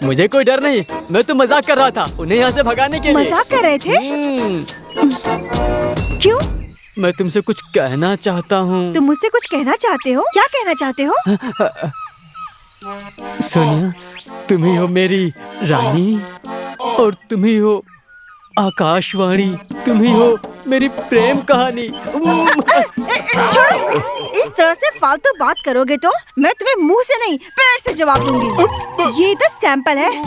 मुझे कोई डर नहीं, मैं तो मजाक कर रहा था उन्हें यहाँ से भगाने के लिए। मजाक कर रहे थे? क्यों? मैं तुमसे कुछ कहना चाहता हूँ। तुम मुझसे कुछ कहना चाहते हो? क्या कहना चाहते हो? सोनिया, तुम ही हो मेरी रानी और तुम ही हो आकाशवाणी। तुम ही हो मेरी प्रेम कहानी। छोड़ो, इस तरह से फालतू बात करोगे तो मैं तुम्हें मुंह से नहीं पैर से जवाब दूंगी। ये तो सैंपल है।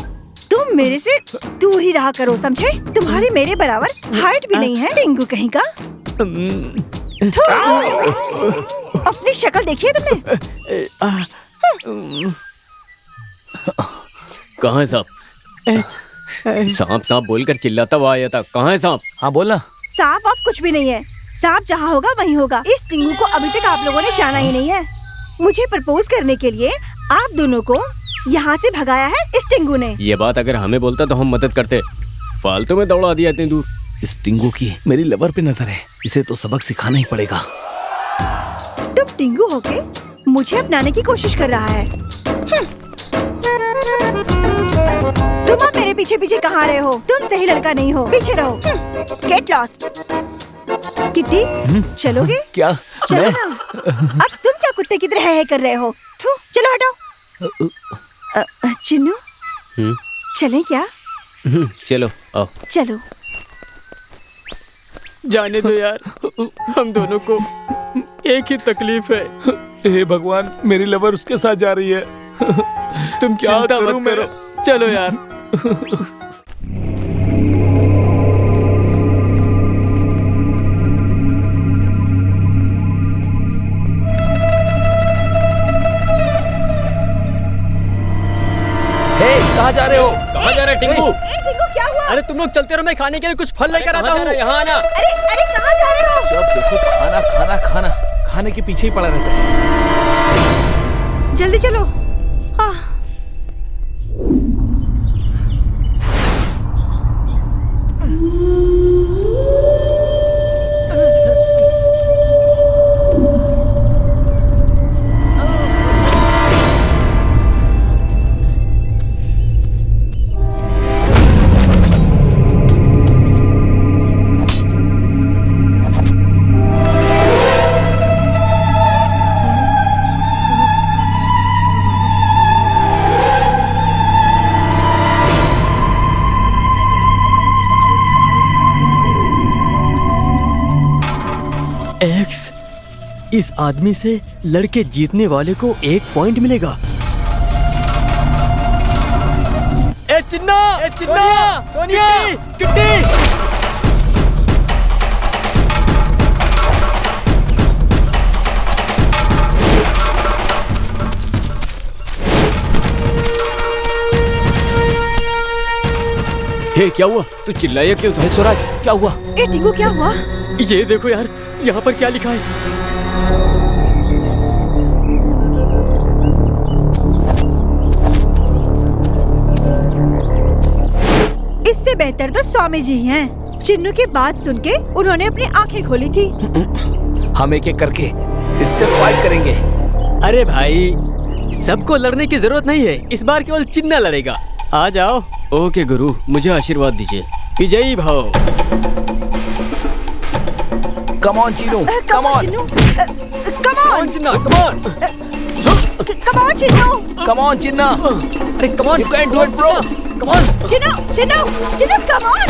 तुम मेरे से दूर ही रहा करो, समझे? तुम्हारी मेरे बराबर हाइट भी नहीं है, टिंगू कहीं का। अपनी शक्ल देखिए तुमने। कहाँ है सांप? सांप सांप बोलकर चिल्लाता हुआ आया था। कहाँ है सांप? हाँ बोलना। सांप आप कुछ भी नहीं है। सांप जहाँ होगा वहीं होगा। इस टिंगू को अभी तक आप लोगों ने जाना ही नहीं है। मुझे प्रपोज करने के लिए आप दोनों को यहाँ से भगाया है इस टिंगू ने। ये बात अगर हमें बोलता तो हम मदद करते। फालतू में दौड़ा दिया इतनी दूर। इस टिंगू की मेरी लवर पे नजर है, इसे तो सबक सिखाना ही पड़ेगा। तुम टिंगू होके मुझे अपनाने की कोशिश कर रहा है। तुम अब मेरे पीछे पीछे कहाँ रहे हो? तुम सही लड़का नहीं हो, पीछे रहो। Get lost. किट्टी, चलोगे? क्या? चलो मैं? ना। अब तुम क्या कुत्ते की तरह है कर रहे हो? थू, चलो हटो। चिन्नू, चलें क्या? चलो आओ। चलो। जाने दो यार, हम दोनों को एक ही तकलीफ है। हे भगवान, मेरी लवर उसके साथ जा रही है। तुम क्या चिंता करूं मत मैं? करो, चलो यार। हे, कहाँ जा रहे हो? कहाँ जा रहा है टिंकू? टिंकू, क्या हुआ? अरे तुम लोग चलते रहो, मैं खाने के लिए कुछ फल लेकर आता कहाँ जा हूँ। रहा है? यहाँ आना। अरे अरे, कहाँ जा रहे हो? जब देखो खाना खाना खाना, खाने के पीछे ही पड़ा रहता है। जल्दी चलो। हाँ। एक्स, इस आदमी से लड़के जीतने वाले को 1 पॉइंट मिलेगा। ए चिन्ना, सोनिया, किट्टी। हे क्या हुआ? तू चिल्लाया क्यों था? स्वराज, क्या हुआ? ए टिंकू, क्या हुआ? ये देखो यार, यहाँ पर क्या लिखा है? इससे बेहतर तो स्वामी जी हैं। चिन्नू की बात सुन के उन्होंने अपनी आंखें खोली थी। हम एक एक करके इससे फाइट करेंगे। अरे भाई, सबको लड़ने की जरूरत नहीं है, इस बार केवल चिन्ना लड़ेगा। आ जाओ। ओके गुरु, मुझे आशीर्वाद दीजिए। विजयी भव। Come on Chinnu, come on, Chinnu, come on, Chinna, come on. Come on Chinnu, come on Chinna. अरे come on, you can do it bro. Come on. Chinnu, Chinnu, Chinnu, come on,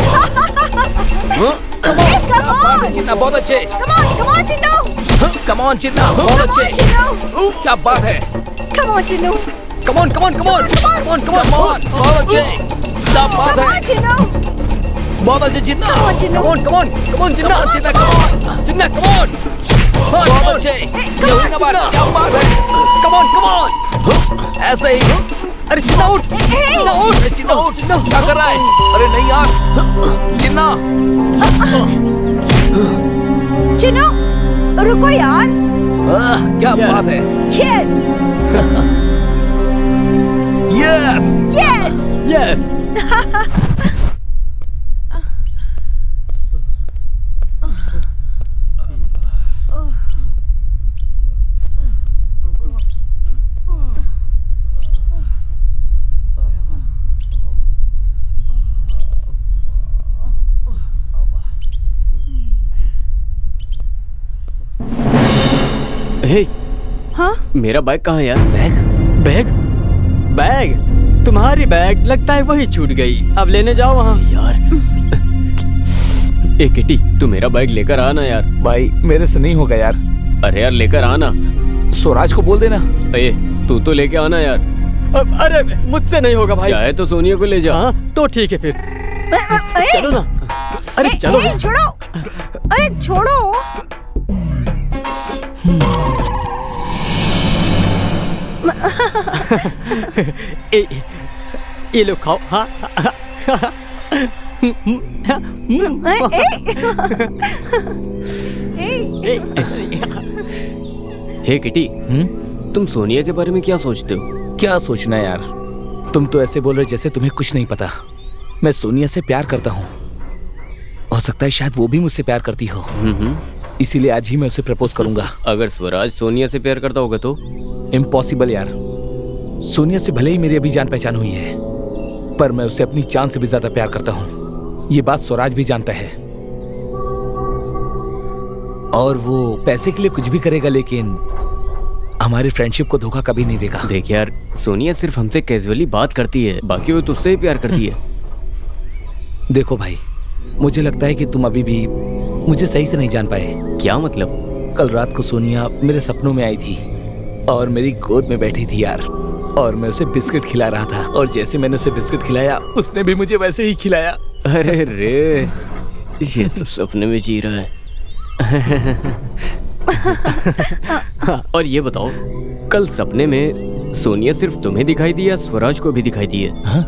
come on, Chinna बहुत अच्छे। Come on Chinnu, come on Chinna, बहुत अच्छे। चिन्नू, क्या बात है? Come on Chinnu, come on, come on, come on, come on, come come on. On, बहुत अच्छे। क्या बात कम है? ऑन चिन्नू, बहुत अच्छे Chinna. Come on Chinnu, come on, come on, come on Chinna, come on Chinna, come on. Chinna, come on. बहुत अच्छे। ये हुई ना बात, क्या बात है? Come on, come on. ऐसे ही। अरे चिन्ना उठ, चिन्ना उठ। अरे चिन्ना उठ, क्या कर रहा है? अरे नहीं यार, चिन्ना। चिन्नू, रुको यार। क्या बात है? Yes, yes, yes. यस। हे, हाँ? मेरा बैग कहाँ है यार? बैग, बैग, तुम्हारी बैग लगता है वही छूट गई। अब लेने जाओ वहाँ। यार, ए किटी, तू मेरा बैग लेकर आना यार। भाई मेरे से नहीं होगा यार। अरे यार लेकर आना। स्वराज को बोल देना। ए, तू तो लेके आना यार। अरे मुझसे नहीं होगा भाई। चाहे तो सोनिया को ले जा। हाँ तो ठीक है फिर, चलो ना। अरे चलो। छोड़ो, अरे छोड़ो। ये लो खाओ। हाँ। ऐसा नहीं। हे किटी, तुम सोनिया के बारे में क्या सोचते हो? क्या सोचना है यार, तुम तो ऐसे बोल रहे जैसे तुम्हें कुछ नहीं पता। मैं सोनिया से प्यार करता हूँ। हो सकता है शायद वो भी मुझसे प्यार करती हो, इसीलिए आज ही मैं उसे प्रपोज करूंगा। अगर स्वराज सोनिया से प्यार करता होगा तो? इम्पॉसिबल यार। सोनिया से भले ही मेरी अभी जान पहचान हुई है, पर मैं उसे अपनी जान से भी ज्यादा प्यार करता हूँ। ये बात स्वराज भी जानता है। और वो पैसे के लिए कुछ भी करेगा, लेकिन हमारी फ्रेंडशिप को धोखा कभी नहीं देगा। देख यार, सोनिया सिर्फ हमसे कैजुअली बात करती है, बाकी वो तुझसे ही प्यार करती है। देखो भाई, मुझे लगता है कि तुम अभी भी मुझे सही से नहीं जान पाए। क्या मतलब? कल रात को सोनिया मेरे सपनों में आई थी और मेरी गोद में बैठी थी यार, और मैं उसे बिस्किट खिला रहा था, और जैसे मैंने उसे बिस्किट खिलाया उसने भी मुझे वैसे ही खिलाया। अरे रे, ये तो सपने में जी रहा है। और ये बताओ, कल सपने में सोनिया सिर्फ तुम्हें दिखाई दी या स्वराज को भी दिखाई दी है? हाँ?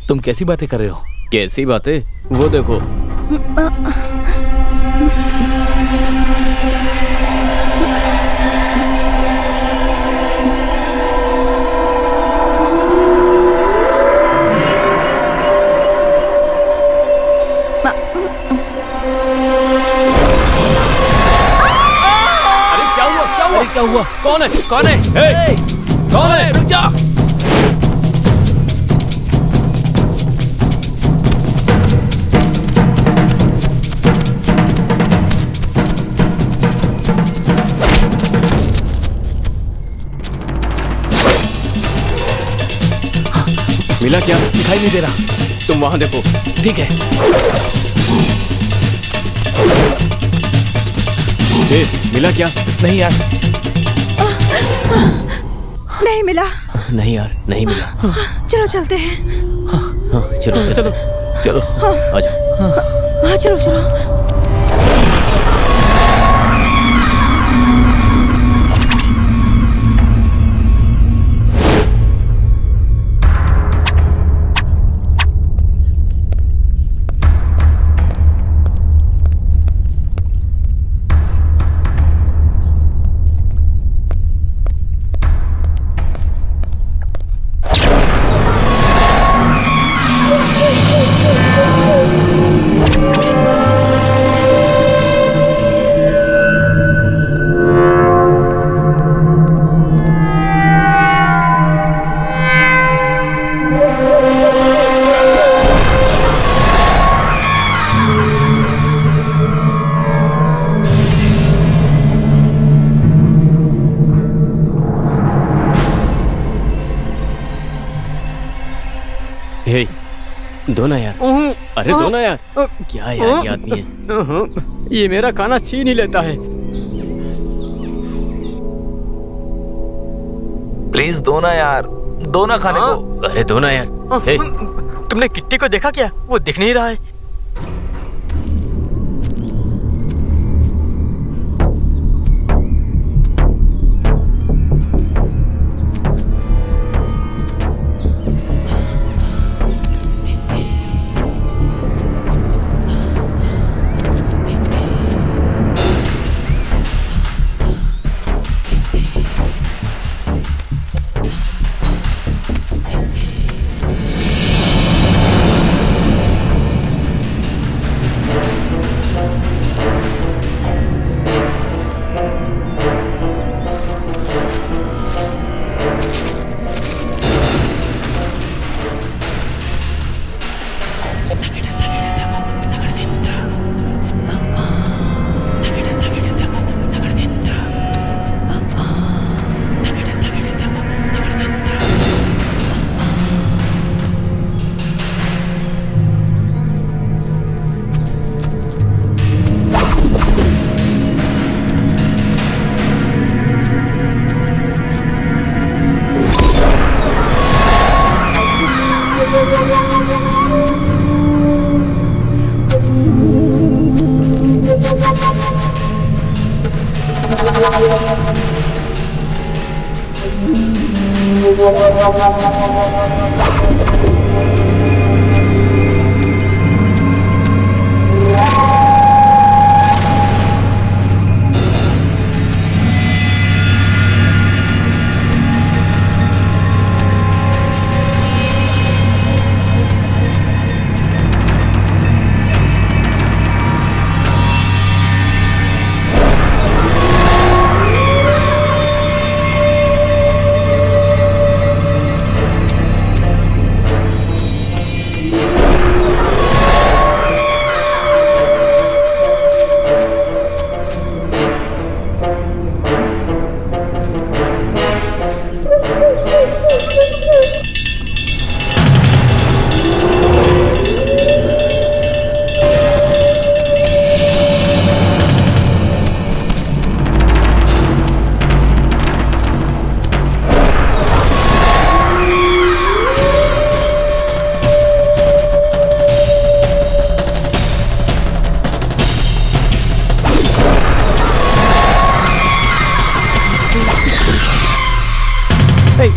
तुम कैसी बातें कर रहे हो? कैसी बातें? वो देखो। अरे क्या हुआ? कौन है? कौन है? हे! कौन है? रुक जा। मिला क्या? दिखाई नहीं दे रहा। तुम वहां देखो। ठीक है। मिला क्या? नहीं यार। नहीं मिला। नहीं यार, नहीं मिला। चलो चलते हैं। हाँ, चलो चलो चलो आ जाओ। हाँ चलो चलो। हे, दो ना यार। अरे दो ना यार। क्या यार, ये आदमी है। ये मेरा खाना छीन ही लेता है। प्लीज दो ना यार, दो ना खाने को। अरे दो ना यार। हे, तुमने किट्टी को देखा क्या? वो दिख नहीं रहा है।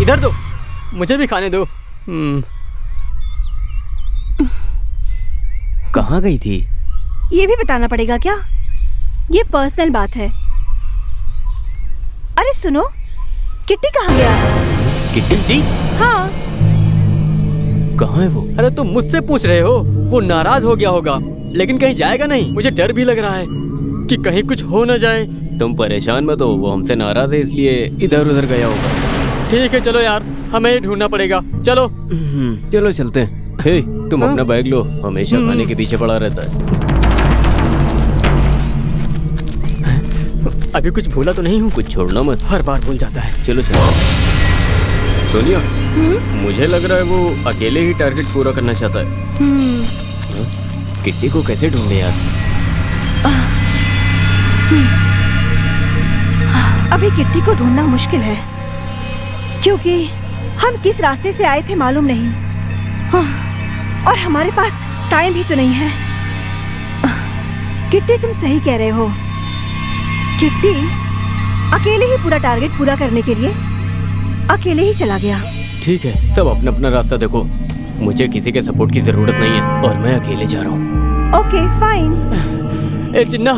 इधर दो, मुझे भी खाने दो। कहाँ गई थी? ये भी बताना पड़ेगा क्या? ये पर्सनल बात है। अरे सुनो, किट्टी कहाँ गया? किट्टी? हाँ। कहाँ है वो? अरे तुम मुझसे पूछ रहे हो? वो नाराज हो गया होगा, लेकिन कहीं जाएगा नहीं। मुझे डर भी लग रहा है कि कहीं कुछ हो न जाए। तुम परेशान मत हो, वो हमसे नाराज है इसलिए इधर उधर गया होगा। ठीक है चलो यार, हमें ही ढूंढना पड़ेगा। चलो चलो चलते हैं। हे, तुम अपना बैग लो, हमेशा खाने के पीछे पड़ा रहता है। अभी कुछ भूला तो नहीं हूँ? कुछ छोड़ना मत, हर बार भूल जाता है। चलो चलो। सोनिया, मुझे लग रहा है वो अकेले ही टारगेट पूरा करना चाहता है। किट्टी को कैसे ढूंढे यार? अभी किट्टी को ढूंढना मुश्किल है, क्योंकि हम किस रास्ते से आए थे मालूम नहीं। और हमारे पास टाइम भी तो नहीं है। किट्टी तुम सही कह रहे हो। किट्टी अकेले ही पूरा टारगेट पूरा करने के लिए अकेले ही चला गया। ठीक है, सब अपना अपना रास्ता देखो। मुझे किसी के सपोर्ट की जरूरत नहीं है और मैं अकेले जा रहा हूँ। Okay fine. A Chinna,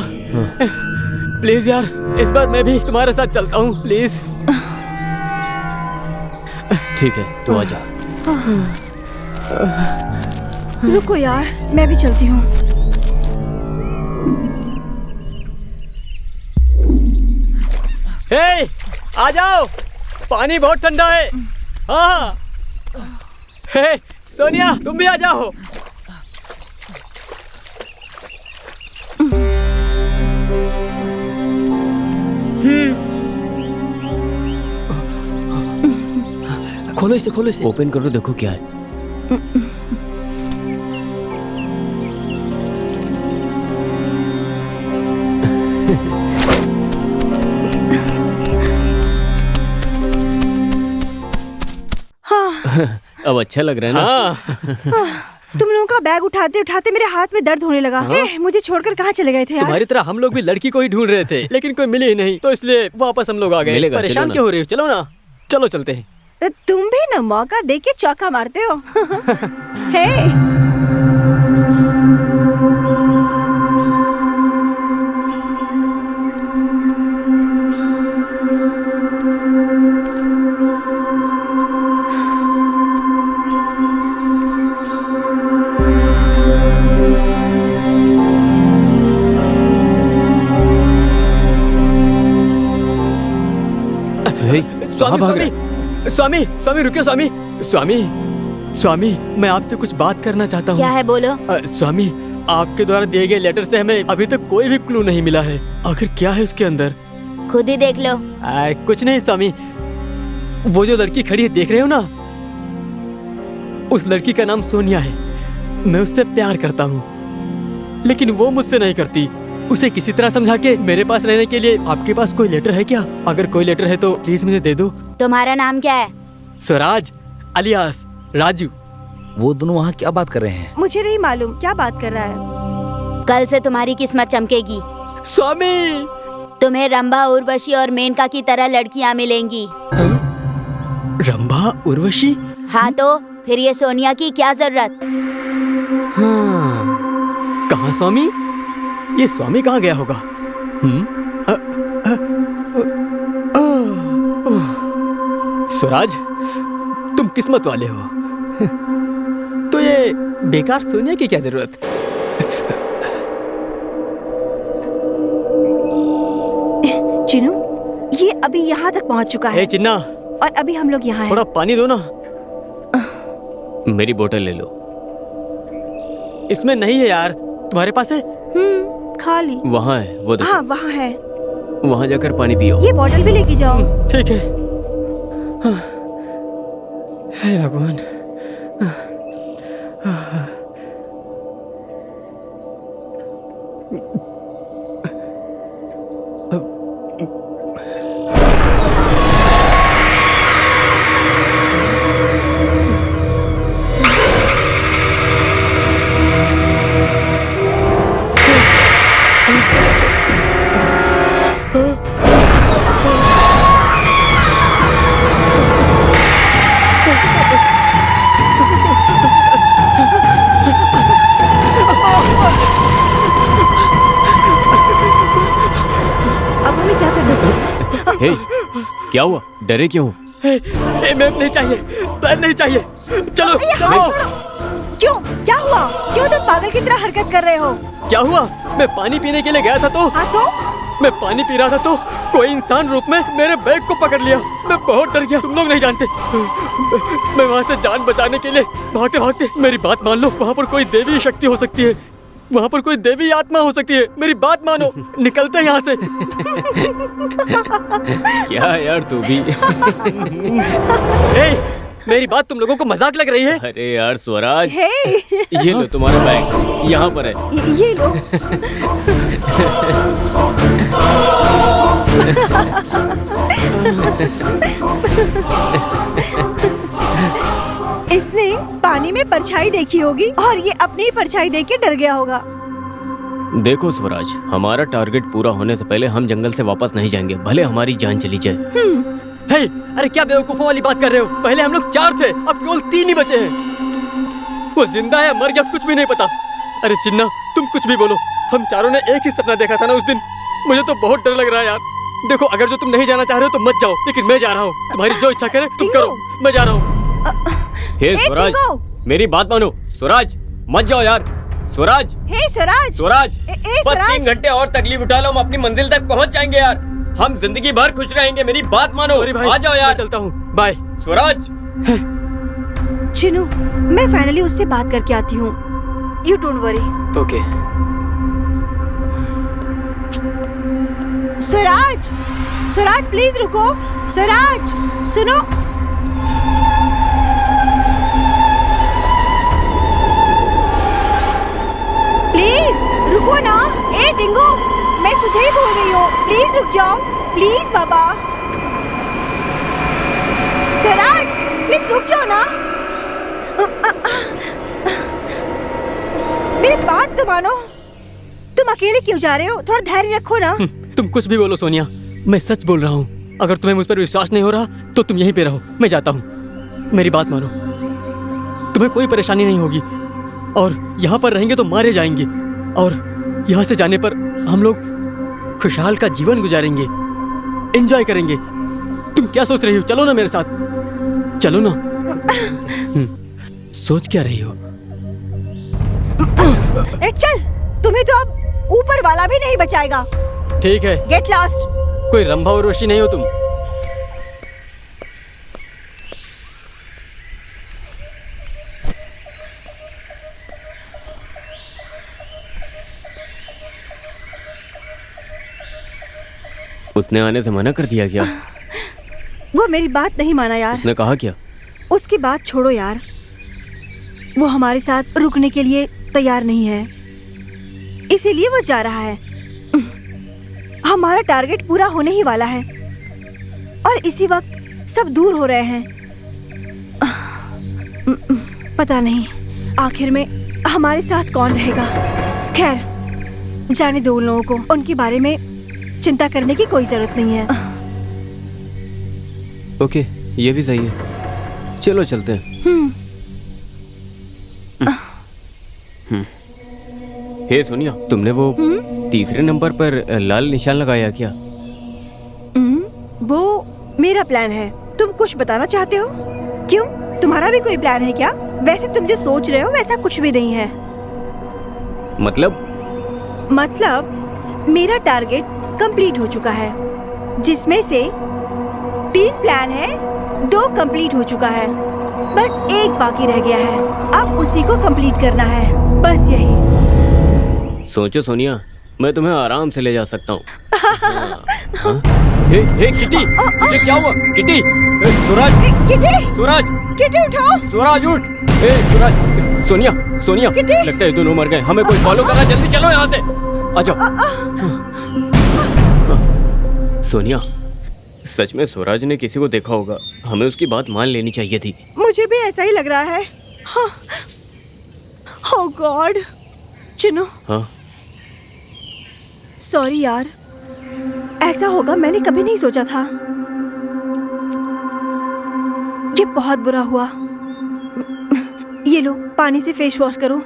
please यार, इस बार मैं भी तुम्हारे साथ चलता हूँ, प्लीज। ठीक है, तो आजा। रुको यार, मैं भी चलती हूँ। हे, आ जाओ, पानी बहुत ठंडा है। हाँ। हे, सोनिया तुम भी आ जाओ। खोलो इसे, खोलो इसे। ओपन करो, देखो क्या है। अब अच्छा लग रहा है ना? तुम लोगों का बैग उठाते उठाते मेरे हाथ में दर्द होने लगा। मुझे छोड़कर कहाँ चले गए थे यार? तुम्हारी तरह हम लोग भी लड़की को ही ढूंढ रहे थे, लेकिन कोई मिली ही नहीं, तो इसलिए वापस हम लोग आ गए। मिलेगा, परेशान चलो क्यों हो रहे हो? चलो ना, चलो चलते हैं। तुम भी ना मौका दे के चौका मारते हो। हे, स्वामी, स्वामी, स्वामी रुकियो, स्वामी, स्वामी, स्वामी, मैं आपसे कुछ बात करना चाहता हूँ। क्या है, बोलो। स्वामी, आपके द्वारा दिए गए लेटर से हमें अभी तक कोई भी क्लू नहीं मिला है। आखिर क्या है उसके अंदर? खुद ही देख लो। कुछ नहीं स्वामी, वो जो लड़की खड़ी है देख रहे हो ना, उस लड़की का नाम सोनिया है। मैं उससे प्यार करता हूँ, लेकिन वो मुझसे नहीं करती। उसे किसी तरह समझा के मेरे पास रहने के लिए आपके पास कोई लेटर है क्या? अगर कोई लेटर है तो प्लीज मुझे दे दो। तुम्हारा नाम क्या है? स्वराज अलियास राजू। वो दोनों वहाँ क्या बात कर रहे हैं? मुझे नहीं मालूम क्या बात कर रहा है। कल से तुम्हारी किस्मत चमकेगी। स्वामी, तुम्हें रंभा, उर्वशी और मेनका की तरह लड़कियाँ मिलेंगी। रंभा, उर्वशी? हाँ तो फिर ये सोनिया की क्या जरूरत? हाँ। कहाँ स्वामी? ये स्वामी कहाँ गया होगा? स्वराज, तुम किस्मत वाले हो। तो ये बेकार सोनिया की क्या जरूरत? चिनू, ये अभी यहाँ तक पहुँच चुका है। चिन्ना, और अभी हम लोग यहाँ हैं। थोड़ा पानी दो ना। मेरी बोतल ले लो। इसमें नहीं है यार, तुम्हारे पास है? खाली। वहाँ है, वो देखो। हाँ वहाँ है। वहाँ जाकर पानी पियो। ये बॉटल भी लेके जाओ। ठीक है। हे भगवान। हे, क्या हुआ? डरे क्यों? मैप नहीं चाहिए, प्लान नहीं चाहिए। चलो ये चलो। हाथ छोड़ो। क्यों? क्या हुआ? क्यों तुम पागल की तरह हरकत कर रहे हो? क्या हुआ? मैं पानी पीने के लिए गया था तो हाँ तो मैं पानी पी रहा था तो कोई इंसान रूप में मेरे बैग को पकड़ लिया। मैं बहुत डर गया, तुम लोग नहीं जानते। मैं वहाँ से जान बचाने के लिए भागते भागते, मेरी बात मान लो, वहाँ पर कोई देवी शक्ति हो सकती है, वहाँ पर कोई देवी आत्मा हो सकती है। मेरी बात मानो, निकलते हैं यहाँ से। क्या यार तू भी? ए, मेरी बात तुम लोगों को मजाक लग रही है? अरे यार स्वराज, हे ये लो तुम्हारा बैग, यहाँ पर है। ये लो। इसने पानी में परछाई देखी होगी और ये अपनी ही परछाई देख के डर गया होगा। देखो स्वराज, हमारा टारगेट पूरा होने से पहले हम जंगल से वापस नहीं जाएंगे, भले हमारी जान चली जाए। हे, अरे क्या बेवकूफों वाली बात कर रहे हो? पहले हम लोग 4 थे, अब केवल 3 ही बचे हैं। वो जिंदा है मर गया कुछ भी नहीं पता। अरे चिन्ना, तुम कुछ भी बोलो, हम चारों ने एक ही सपना देखा था ना उस दिन। मुझे तो बहुत डर लग रहा है यार। देखो, अगर जो तुम नहीं जाना चाह रहे हो तो मत जाओ, लेकिन मैं जा रहा हूँ। तुम्हारी जो इच्छा करे तुम करो, मैं जा रहा हूँ। हे स्वराज, टिंगो! मेरी बात मानो। स्वराज मत जाओ यार। स्वराज, हे स्वराज! स्वराज, ए बस स्वराज! 3 घंटे और तकलीफ उठा लो, हम अपनी मंजिल तक पहुंच जाएंगे यार। हम जिंदगी भर खुश रहेंगे, मेरी बात मानो। अरे भाई, आ जाओ मैं यार। चलता हूँ, बाय। स्वराज, चिनू, मैं फाइनली उससे बात करके आती हूँ। You don't worry. Okay. Swaraj! Swaraj please रुको। स्वराज सुनो। प्लीज रुको ना। ए टिंगो, मैं तुझे ही बोल रही हूँ, प्लीज रुक जाओ। Please Baba. स्वराज प्लीज रुक जाओ ना। मेरी बात तो मानो। तुम अकेले क्यों जा रहे हो? थोड़ा धैर्य रखो ना। तुम कुछ भी बोलो सोनिया, मैं सच बोल रहा हूँ। अगर तुम्हें मुझ पर विश्वास नहीं हो रहा तो तुम यहीं पे रहो, मैं जाता हूँ। मेरी बात मानो, तुम्हें कोई परेशानी नहीं होगी, और यहाँ पर रहेंगे तो मारे जाएंगे, और यहाँ से जाने पर हम लोग खुशहाल का जीवन गुजारेंगे, एंजॉय करेंगे। तुम क्या सोच रही हो? चलो ना मेरे साथ, चलो ना। सोच क्या रही हो? ए, चल, तुम्हें तो अब ऊपर वाला भी नहीं बचाएगा। ठीक है, गेट लॉस्ट। कोई रंभा उर्वशी नहीं हो तुम। उसने आने से मना कर दिया क्या? वो मेरी बात नहीं माना यार। उसने कहा क्या? उसकी बात छोड़ो यार, वो हमारे साथ रुकने के लिए तैयार नहीं है, इसीलिए वो जा रहा है। हमारा टारगेट पूरा होने ही वाला है और इसी वक्त सब दूर हो रहे हैं। पता नहीं आखिर में हमारे साथ कौन रहेगा। खैर, जाने दो उन लोगों को, उनके बारे में चिंता करने की कोई जरूरत नहीं है। ओके, ये भी सही है। चलो चलते हैं। हे सोनिया, तुमने वो तीसरे नंबर पर लाल निशान लगाया क्या? वो मेरा प्लान है। तुम कुछ बताना चाहते हो? क्यों, तुम्हारा भी कोई प्लान है क्या? वैसे तुम जो सोच रहे हो वैसा कुछ भी नहीं है। मतलब मेरा टारगेट कंप्लीट हो चुका है, जिसमें से 3 प्लान है, 2 कंप्लीट हो चुका है, बस 1 बाकी रह गया है। अब उसी को कंप्लीट करना है, बस यही। सोचो सोनिया, मैं तुम्हें आराम से ले जा सकता हूँ। हे किटी, तुझे क्या हुआ? किटी, सूरज, सूरज, किटी उठाओ। सूरज उठ। सूरज, सोनिया, सोनिया, लगता है दोनों मर गए। हमें कोई फॉलो कर रहा है, जल्दी चलो यहाँ से। आ जाओ। सोनिया, सच में सूरज ने किसी को देखा होगा, हमें उसकी बात मान लेनी चाहिए थी। मुझे भी ऐसा ही लग रहा है। हाँ। ओह गॉड। चिनो, हाँ, सॉरी यार, ऐसा होगा मैंने कभी नहीं सोचा था। ये बहुत बुरा हुआ। ये लो, पानी से फेस वॉश करो।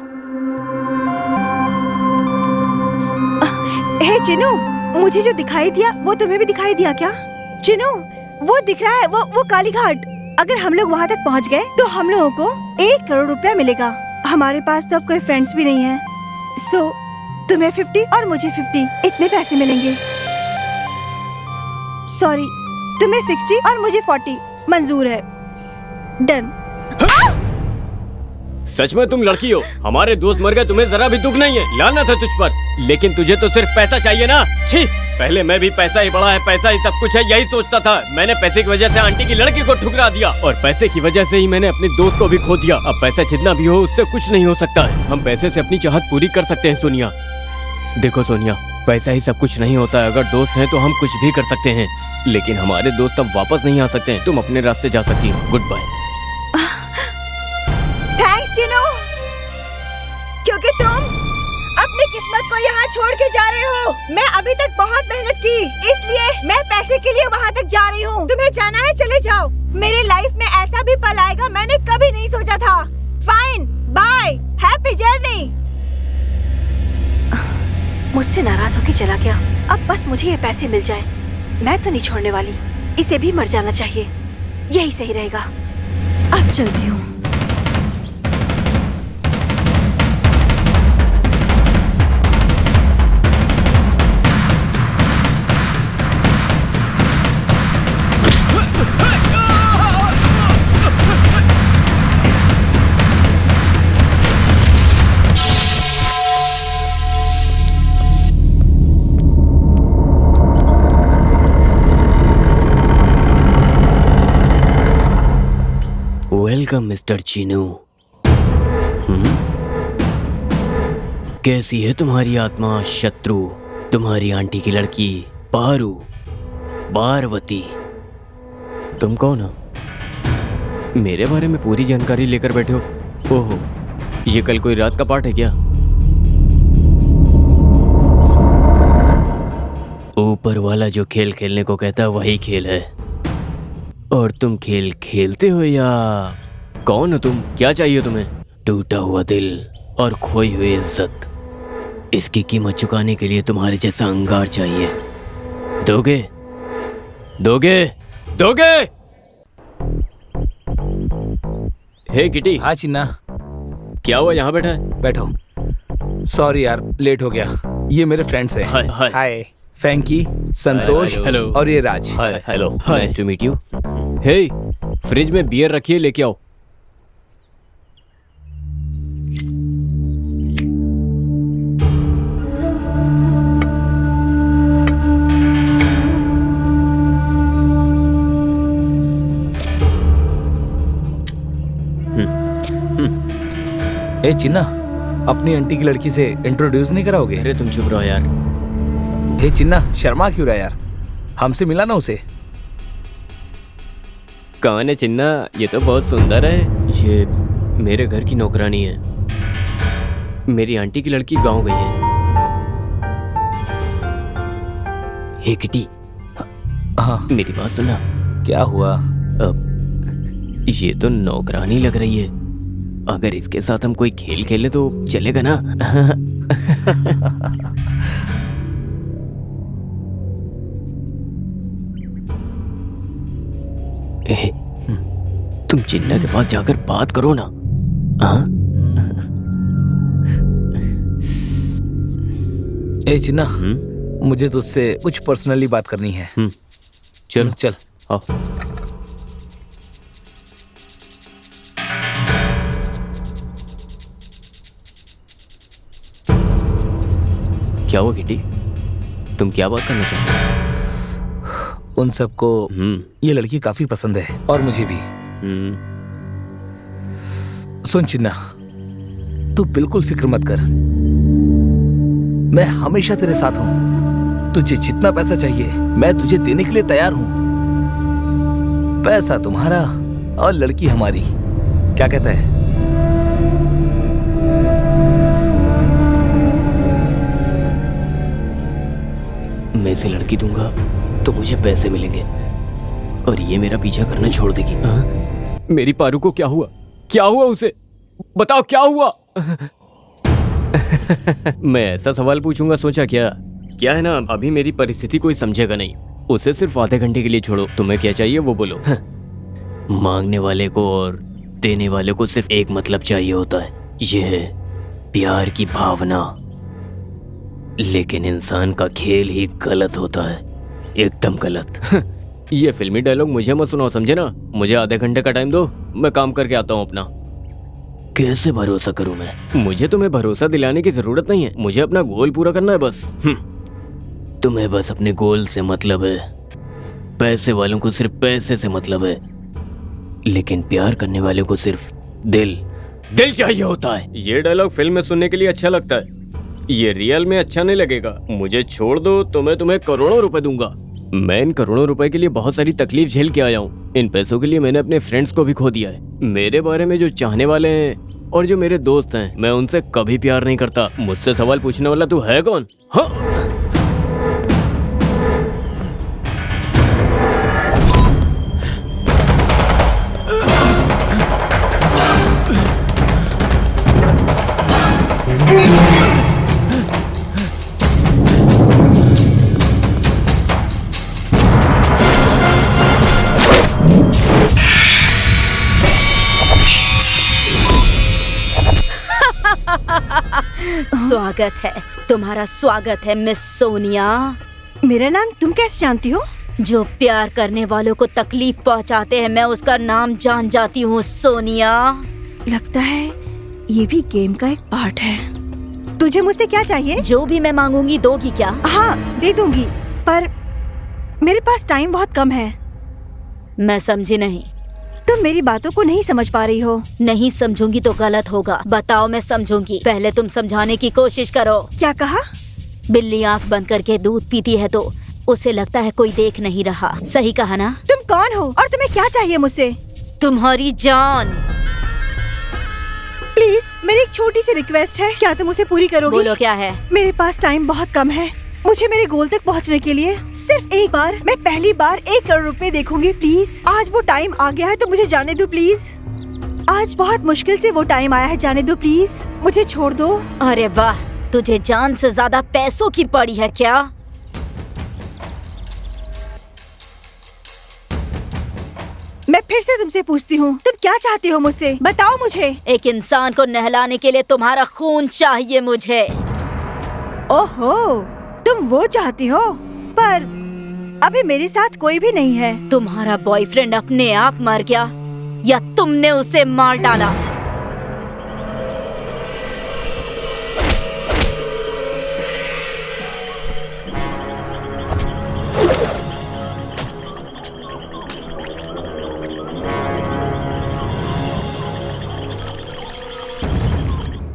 हे चिनो, मुझे जो दिखाई दिया वो तुम्हें भी दिखाई दिया क्या? चिनू, वो दिख रहा है, वो काली घाट। अगर हम लोग वहाँ तक पहुँच गए तो हम लोगों को 1 करोड़ रुपया मिलेगा। हमारे पास तो अब कोई फ्रेंड्स भी नहीं है। सो तुम्हें 50 और मुझे 50, इतने पैसे मिलेंगे। सॉरी, तुम्हें 60 और मुझे 40 मंजूर है। डन। सच में तुम लड़की हो। हमारे दोस्त मर गए, तुम्हें जरा भी दुख नहीं है। लानत है तुझ पर। लेकिन तुझे तो सिर्फ पैसा चाहिए ना। छी, पहले मैं भी पैसा ही बड़ा है, पैसा ही सब कुछ है, यही सोचता था। मैंने पैसे की वजह से आंटी की लड़की को ठुकरा दिया और पैसे की वजह से ही मैंने अपने दोस्त को भी खो दिया। अब पैसा जितना भी हो उससे कुछ नहीं हो सकता है। हम पैसे से अपनी चाहत पूरी कर सकते हैं सोनिया। देखो सोनिया, पैसा ही सब कुछ नहीं होता है। अगर दोस्त हैं तो हम कुछ भी कर सकते हैं, लेकिन हमारे दोस्त अब वापस नहीं आ सकते हैं। तुम अपने रास्ते जा सकती हो। Good bye. थैंक्स चिनू, क्योंकि तुम अपनी किस्मत को यहाँ छोड़ के जा रहे हो। मैं अभी तक बहुत मेहनत की, इसलिए मैं पैसे के लिए वहाँ तक जा रही हूँ। तुम्हें जाना है, चले जाओ। मेरे लाइफ में ऐसा भी पल आएगा, मैंने कभी नहीं सोचा था। Fine, bye, happy journey. मुझसे नाराज होके चला गया। अब बस मुझे ये पैसे मिल जाए। मैं तो नहीं छोड़ने वाली, इसे भी मर जाना चाहिए, यही सही रहेगा। अब चलती हूँ। Welcome mister Chinu. कैसी है तुम्हारी आत्मा शत्रु, तुम्हारी आंटी की लड़की पारू, पार्वती? तुम कौन हो? मेरे बारे में पूरी जानकारी लेकर बैठे हो। ओहो, ये कल कोई रात का पाठ है क्या? ऊपर वाला जो खेल खेलने को कहता है वही खेल है, और तुम खेल खेलते हो या कौन हो तुम? क्या चाहिए तुम्हें? टूटा हुआ दिल और खोई हुई इज्जत, इसकी कीमत चुकाने के लिए तुम्हारे जैसा अंगार चाहिए। दोगे? दोगे? दोगे? हे किटी। हाँ चिन्ना। क्या हुआ, यहाँ बैठा है? बैठो। सॉरी यार, लेट हो गया। ये मेरे फ्रेंड्स हैं। Hi hi. हाय, फैंकी, संतोष हेलो। और ये Raj. Hi hello, nice to meet you. Hey, fridge में बियर रखिए, लेके आओ। ए चिन्ना, अपनी आंटी की लड़की से इंट्रोड्यूस नहीं कराओगे? अरे तुम चुप रहो यार। हे चिन्ना, शर्मा क्यों रहा यार? हमसे मिला ना उसे। कौन है चिन्ना? ये तो बहुत सुंदर है। ये मेरे घर की नौकरानी है। मेरी आंटी की लड़की गांव गई है। हे किटी, हाँ मेरी बात सुनना। क्या हुआ? ये तो नौकरानी लग रही है। अगर इसके साथ हम कोई खेल खेले तो चलेगा ना? तुम चिन्ना के पास जाकर बात करो ना। हाँ? ए चिन्ना, मुझे तुझसे कुछ पर्सनली बात करनी है। चलो चल। आओ। क्या हुआ किटी? तुम क्या बात करना चाहते हो? उन सबको ये लड़की काफी पसंद है और मुझे भी। सुन चिन्ना, तू बिल्कुल फिक्र मत कर, मैं हमेशा तेरे साथ हूं। तुझे जितना पैसा चाहिए मैं तुझे देने के लिए तैयार हूं। पैसा तुम्हारा और लड़की हमारी, क्या कहता है? मैं इसे लड़की दूंगा तो मुझे पैसे मिलेंगे और ये मेरा पीछा करना छोड़ देगी। मेरी पारू को क्या हुआ? क्या हुआ उसे? बताओ क्या हुआ? मैं ऐसा सवाल पूछूंगा सोचा क्या? क्या है ना, अभी मेरी परिस्थिति कोई समझेगा नहीं। उसे सिर्फ आधे घंटे के लिए छोड़ो। तुम्हें क्या चाहिए वो बोलो। मांगने वाले को और देने वाले को सिर्फ एक मतलब चाहिए होता है, यह है प्यार की भावना। लेकिन इंसान का खेल ही गलत होता है, एकदम गलत। ये फिल्मी डायलॉग मुझे मत सुनाओ, समझे ना। मुझे आधे घंटे का टाइम दो, मैं काम करके आता हूँ अपना। कैसे भरोसा करूँ मैं? मुझे तुम्हें भरोसा दिलाने की जरूरत नहीं है, मुझे अपना गोल पूरा करना है बस। तुम्हें बस अपने गोल से मतलब है, पैसे वालों को सिर्फ पैसे से मतलब है, लेकिन प्यार करने वाले को सिर्फ दिल चाहिए होता है। ये डायलॉग फिल्म में सुनने के लिए अच्छा लगता है, ये रियल में अच्छा नहीं लगेगा। मुझे छोड़ दो तो मैं तुम्हें करोड़ों रुपए दूंगा। मैं इन करोड़ों रुपए के लिए बहुत सारी तकलीफ झेल के आया हूँ। इन पैसों के लिए मैंने अपने फ्रेंड्स को भी खो दिया है। मेरे बारे में जो चाहने वाले हैं और जो मेरे दोस्त हैं, मैं उनसे कभी प्यार नहीं करता। मुझसे सवाल पूछने वाला तू है कौन? हाँ, स्वागत है, तुम्हारा स्वागत है मिस सोनिया। मेरा नाम तुम कैसे जानती हो? जो प्यार करने वालों को तकलीफ पहुंचाते हैं, मैं उसका नाम जान जाती हूँ, सोनिया। लगता है ये भी गेम का एक पार्ट है। तुझे मुझसे क्या चाहिए? जो भी मैं मांगूंगी दोगी क्या? हाँ, दे दूंगी, पर मेरे पास टाइम बहुत कम है। मैं समझी नहीं। तुम मेरी बातों को नहीं समझ पा रही हो। नहीं समझूंगी तो गलत होगा। बताओ, मैं समझूंगी। पहले तुम समझाने की कोशिश करो। क्या कहा? बिल्ली आंख बंद करके दूध पीती है तो उसे लगता है कोई देख नहीं रहा। सही कहा ना? तुम कौन हो और तुम्हें क्या चाहिए मुझसे? तुम्हारी जान। प्लीज, मेरी एक छोटी सी रिक्वेस्ट है, क्या तुम उसे पूरी करोगी? बोलो, क्या है? मेरे पास टाइम बहुत कम है। मुझे मेरे गोल तक पहुंचने के लिए सिर्फ एक बार, मैं पहली बार 1 करोड़ रुपए देखूंगी प्लीज। आज वो टाइम आ गया है तो मुझे जाने दो प्लीज। आज बहुत मुश्किल से वो टाइम आया है, जाने दो प्लीज, मुझे छोड़ दो। अरे वाह, तुझे जान से ज्यादा पैसों की पड़ी है क्या? मैं फिर से तुमसे पूछती हूँ, तुम क्या चाहती हो मुझसे? बताओ मुझे। एक इंसान को नहलाने के लिए तुम्हारा खून चाहिए मुझे। ओहो, तुम वो चाहती हो, पर अभी मेरे साथ कोई भी नहीं है। तुम्हारा बॉयफ्रेंड अपने आप मर गया या तुमने उसे मार डाला?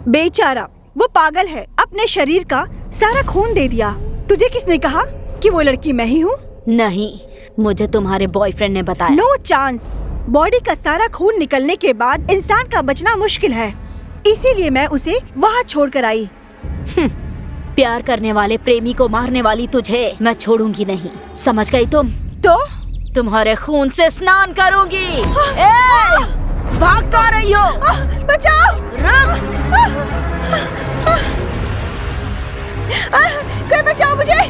बेचारा, वो पागल है, अपने शरीर का सारा खून दे दिया। तुझे किसने कहा कि वो लड़की मैं ही हूँ? नहीं, मुझे तुम्हारे बॉयफ्रेंड ने बताया। No chance. बॉडी का सारा खून निकलने के बाद इंसान का बचना मुश्किल है, इसीलिए मैं उसे वहाँ छोड़ कर आई। प्यार करने वाले प्रेमी को मारने वाली तुझे मैं छोड़ूंगी नहीं, समझ गई तुम? तो तुम्हारे खून से स्नान करूंगी। भाग कर रही हो? बचाओ! कोई बचाओ मुझे!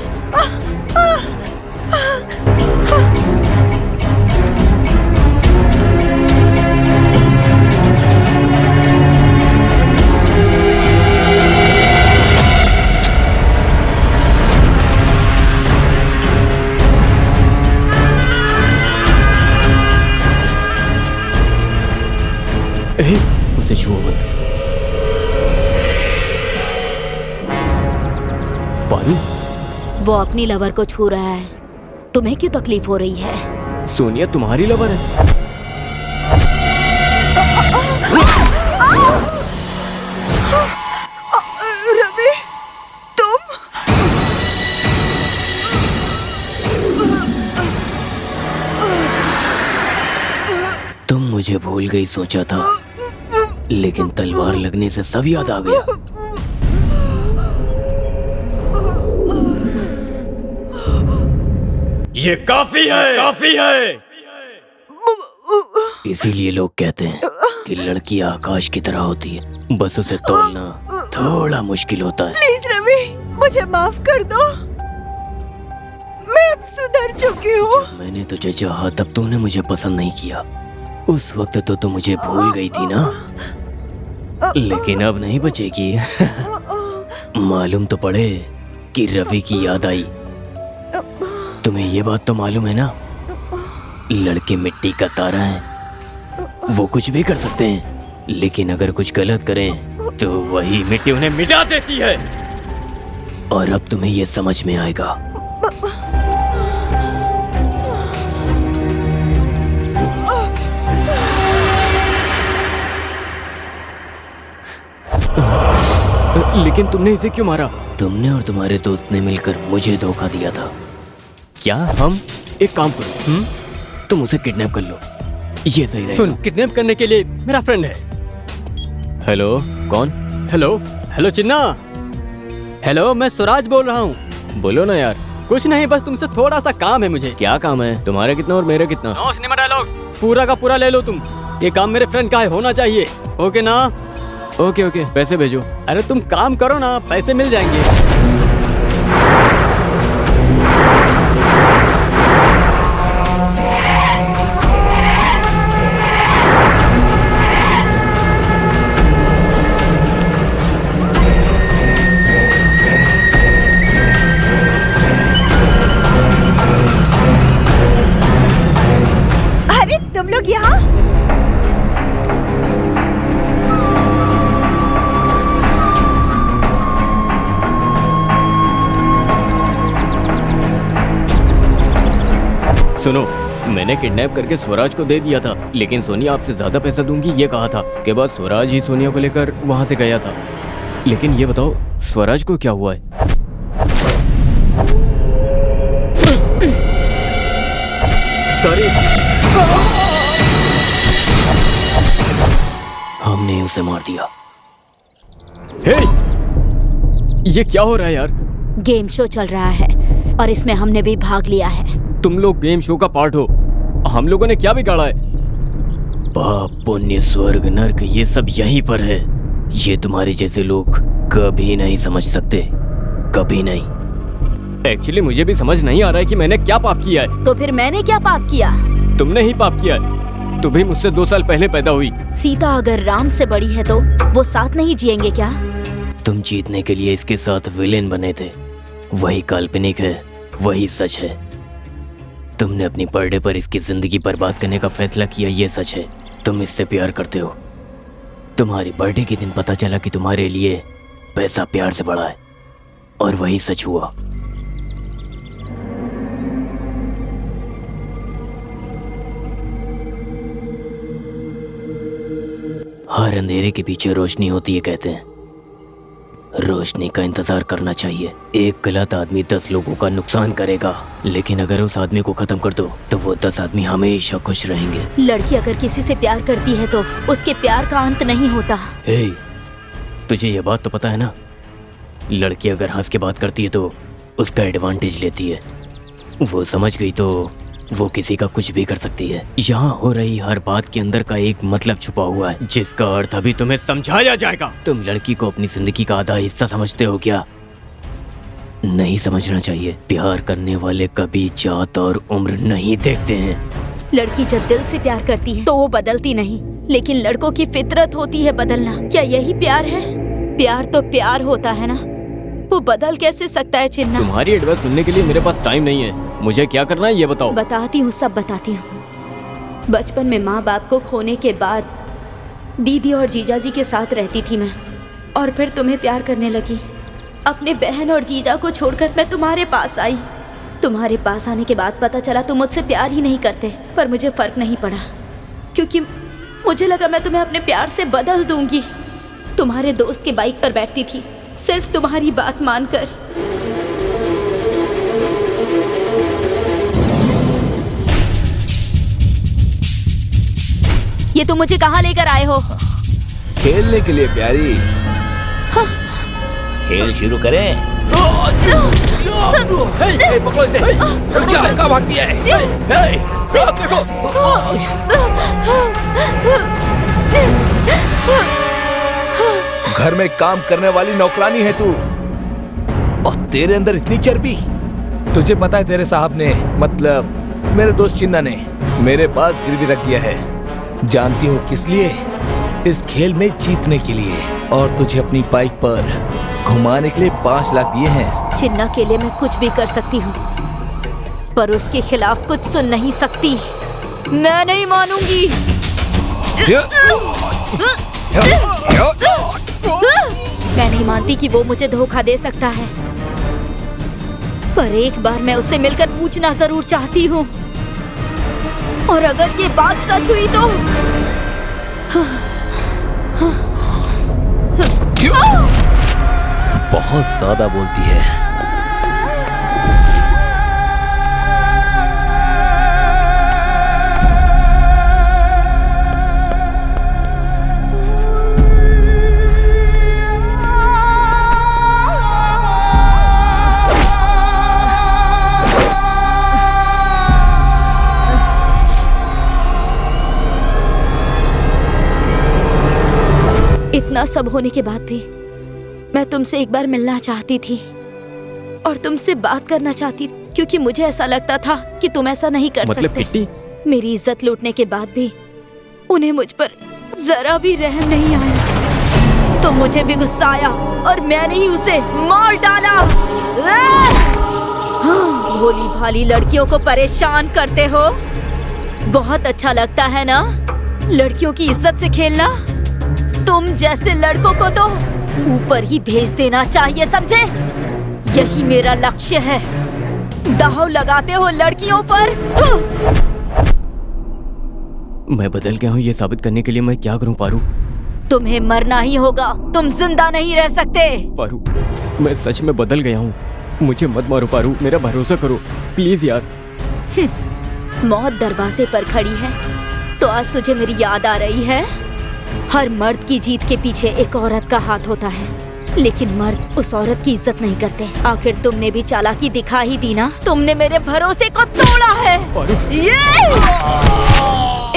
उसे छुओ मत। पारू, वो अपनी लवर को छू रहा है, तुम्हें क्यों तकलीफ हो रही है? सोनिया तुम्हारी लवर है? रवि, तुम? तुम मुझे भूल गई सोचा था, लेकिन तलवार लगने से सब याद आ गया। ये काफी है, काफी है। इसीलिए लोग कहते हैं कि लड़की आकाश की तरह होती है, बस उसे तोलना थोड़ा मुश्किल होता है। प्लीज रवि, मुझे माफ कर दो। मैं अब सुधर चुकी हूँ। जब मैंने तुझे चाहा तब तूने मुझे पसंद नहीं किया। उस वक्त तो तू मुझे भूल गई थी ना, लेकिन अब नहीं बचेगी। मालूम तो पड़े कि रवि की याद आई। तुम्हें ये बात तो मालूम है ना, लड़के मिट्टी का तारा हैं। वो कुछ भी कर सकते हैं, लेकिन अगर कुछ गलत करें तो वही मिट्टी उन्हें मिटा देती है। और अब तुम्हें ये समझ में आएगा। लेकिन तुमने इसे क्यों मारा? तुमने और तुम्हारे दोस्त ने मिलकर मुझे धोखा दिया था। क्या? हम एक काम करो, तुम उसे किडनैप कर लो, ये सही रहेगा। सुन, किडनैप करने के लिए मेरा फ्रेंड है। हेलो, कौन? हेलो हेलो चिन्ना। हेलो, मैं स्वराज बोल रहा हूँ। बोलो ना यार। कुछ नहीं, बस तुमसे थोड़ा सा काम है मुझे। क्या काम है? तुम्हारा कितना और मेरा कितना? नो सिनेमा डायलॉग, पूरा का पूरा ले लो तुम। ये काम मेरे फ्रेंड का है, होना चाहिए। ओके ना? ओके ओके, पैसे भेजो। अरे तुम काम करो ना, पैसे मिल जाएंगे। अरे तुम लोग यहाँ? सुनो, मैंने किडनैप करके स्वराज को दे दिया था, लेकिन सोनिया आपसे ज्यादा पैसा दूंगी ये कहा था। के बाद स्वराज ही सोनिया को लेकर वहां से गया था। लेकिन ये बताओ, स्वराज को क्या हुआ है? सॉरी, हमने उसे मार दिया। हे, ये क्या हो रहा है यार? गेम शो चल रहा है और इसमें हमने भी भाग लिया है। तुम लोग गेम शो का पार्ट हो। हम लोगों ने क्या बिगाड़ा है? पाप पुण्य स्वर्ग नर्क ये सब यहीं पर है। ये तुम्हारे जैसे लोग कभी नहीं समझ सकते, कभी नहीं। एक्चुअली मुझे भी समझ नहीं आ रहा है कि मैंने क्या पाप किया है। तो फिर मैंने क्या पाप किया? तुमने ही पाप किया है। तुम भी मुझसे 2 साल पहले पैदा हुई। सीता अगर राम से बड़ी है तो वो साथ नहीं जिएंगे क्या? तुम जीतने के लिए इसके साथ विलेन बने थे। वही काल्पनिक है, वही सच है। तुमने अपनी बर्थडे पर इसकी जिंदगी बर्बाद करने का फैसला किया, ये सच है। तुम इससे प्यार करते हो। तुम्हारी बर्थडे के दिन पता चला कि तुम्हारे लिए पैसा प्यार से बड़ा है, और वही सच हुआ। हर अंधेरे के पीछे रोशनी होती है कहते हैं। रोशनी का इंतजार करना चाहिए। एक गलत आदमी 10 लोगों का नुकसान करेगा, लेकिन अगर उस आदमी को खत्म कर दो तो वो 10 आदमी हमेशा खुश रहेंगे। लड़की अगर किसी से प्यार करती है तो उसके प्यार का अंत नहीं होता। हे, तुझे ये बात तो पता है ना, लड़की अगर हंस के बात करती है तो उसका एडवांटेज लेती है। वो समझ गई तो वो किसी का कुछ भी कर सकती है। यहाँ हो रही हर बात के अंदर का एक मतलब छुपा हुआ है, जिसका अर्थ अभी तुम्हें समझाया जाएगा। तुम लड़की को अपनी जिंदगी का आधा हिस्सा समझते हो क्या? नहीं समझना चाहिए। प्यार करने वाले कभी जात और उम्र नहीं देखते हैं। लड़की जब दिल से प्यार करती है तो वो बदलती नहीं, लेकिन लड़कों की फितरत होती है बदलना। क्या यही प्यार है? प्यार तो प्यार होता है ना, वो बदल कैसे सकता है चिन्ना? तुम्हारी एडवाइस सुनने के लिए मेरे पास टाइम नहीं है। मुझे क्या करना है ये बताओ। बताती हूँ, सब बताती हूँ। बचपन में माँ बाप को खोने के बाद दीदी और जीजा जी के साथ रहती थी मैं, और फिर तुम्हें प्यार करने लगी। अपने बहन और जीजा को छोड़कर मैं तुम्हारे पास आई। तुम्हारे पास आने के बाद पता चला तुम मुझसे प्यार ही नहीं करते, पर मुझे फर्क नहीं पड़ा, क्योंकि मुझे लगा मैं तुम्हें अपने प्यार से बदल दूंगी। तुम्हारे दोस्त के बाइक पर बैठती थी सिर्फ तुम्हारी बात मानकर। ये तुम मुझे कहाँ लेकर आए हो? खेलने के लिए प्यारी। खेल शुरू करें। पकड़ो इसे। रुक जा, कहाँ भागती है? देखो। घर में काम करने वाली नौकरानी है तू, और तेरे अंदर इतनी चर्बी। तुझे पता है तेरे साहब ने, मतलब मेरे दोस्त चिन्ना ने मेरे पास गिरवी रख दिया है। जानती हो किस लिए? इस खेल में जीतने के लिए। और तुझे अपनी बाइक पर घुमाने के लिए 5 लाख दिए हैं। चिन्ना के लिए मैं कुछ भी कर सकती हूँ, पर उसके खिलाफ कुछ सुन नहीं सकती। मैं नहीं मानूंगी। मैं नहीं मानती कि वो मुझे धोखा दे सकता है, पर एक बार मैं उससे मिलकर पूछना जरूर चाहती हूँ। और अगर ये बात सच हुई तो बहुत ज्यादा बोलती है। इतना सब होने के बाद भी मैं तुमसे एक बार मिलना चाहती थी और तुमसे बात करना चाहती थी, क्योंकि मुझे ऐसा लगता था कि तुम ऐसा नहीं कर मतलब सकते। किट्टी? मेरी इज्जत लूटने के बाद भी उन्हें मुझ पर जरा भी रहम नहीं आया, तो मुझे भी गुस्सा आया और मैंने ही उसे मार डाला। हाँ, भोली भाली लड़कियों को परेशान करते हो। बहुत अच्छा लगता है ना लड़कियों की इज्जत से खेलना। तुम जैसे लड़कों को तो ऊपर ही भेज देना चाहिए, समझे? यही मेरा लक्ष्य है। दाव लगाते हो लड़कियों पर। मैं बदल गया हूँ, ये साबित करने के लिए मैं क्या करूँ पारू? तुम्हें मरना ही होगा, तुम जिंदा नहीं रह सकते। पारू, मैं सच में बदल गया हूँ। मुझे मत मारो पारू, मेरा भरोसा करो प्लीज यार। मौत दरवाजे पर खड़ी है तो आज तुझे मेरी याद आ रही है। हर मर्द की जीत के पीछे एक औरत का हाथ होता है, लेकिन मर्द उस औरत की इज्जत नहीं करते। आखिर तुमने भी चालाकी दिखा ही दी ना। तुमने मेरे भरोसे को तोड़ा है। ये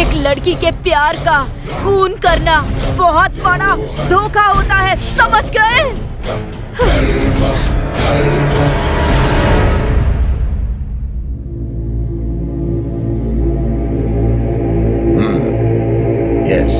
एक लड़की के प्यार का खून करना बहुत बड़ा धोखा होता है, समझ गए? यस।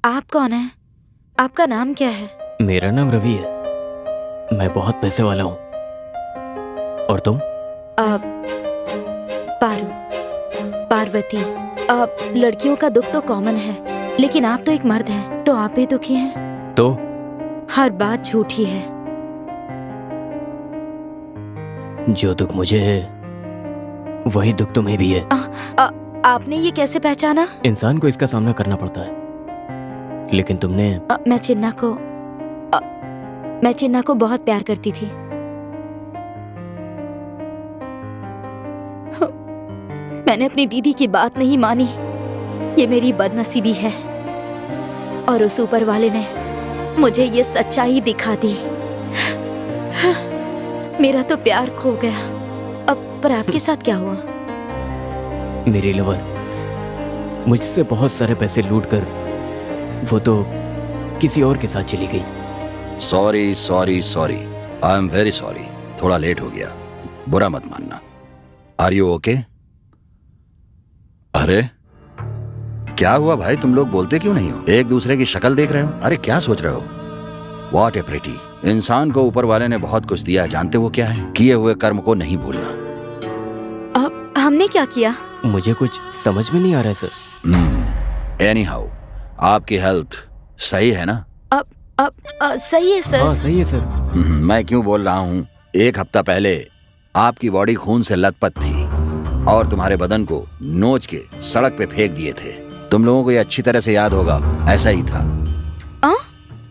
आप कौन है? आपका नाम क्या है? मेरा नाम रवि है। मैं बहुत पैसे वाला हूँ। और तुम? पार्वती। लड़कियों का दुख तो कॉमन है, लेकिन आप तो एक मर्द हैं, तो आप भी दुखी हैं। तो हर बात झूठी है। जो दुख मुझे है वही दुख तुम्हें भी है। आपने ये कैसे पहचाना? इंसान को इसका सामना करना पड़ता है, लेकिन तुमने मैं चिन्ना को बहुत प्यार करती थी। मैंने अपनी दीदी की बात नहीं मानी। ये मेरी बदनसीबी है और उस ऊपर वाले ने मुझे ये सच्चाई दिखा दी। मेरा तो प्यार खो गया। अब पर आपके साथ क्या हुआ? मेरी लवर मुझसे बहुत सारे पैसे लूटकर वो तो किसी और के साथ चली गई। Sorry sorry sorry, I am very sorry. थोड़ा लेट हो गया, बुरा मत मानना। Are you okay? अरे क्या हुआ भाई, तुम लोग बोलते क्यों नहीं हो? एक दूसरे की शक्ल देख रहे हो? अरे क्या सोच रहे हो? What A pretty. इंसान को ऊपर वाले ने बहुत कुछ दिया, जानते वो क्या है? किए हुए कर्म को नहीं भूलना। हमने क्या किया? मुझे कुछ समझ में नहीं आ रहा है सर। एनी हाउ, आपकी हेल्थ सही है ना? सही है सर। हाँ सही है सर। मैं क्यों बोल रहा हूँ, 1 हफ्ता पहले आपकी बॉडी खून से लथपथ थी और तुम्हारे बदन को नोच के सड़क पे फेंक दिए थे। तुम लोगों को ये अच्छी तरह से याद होगा, ऐसा ही था।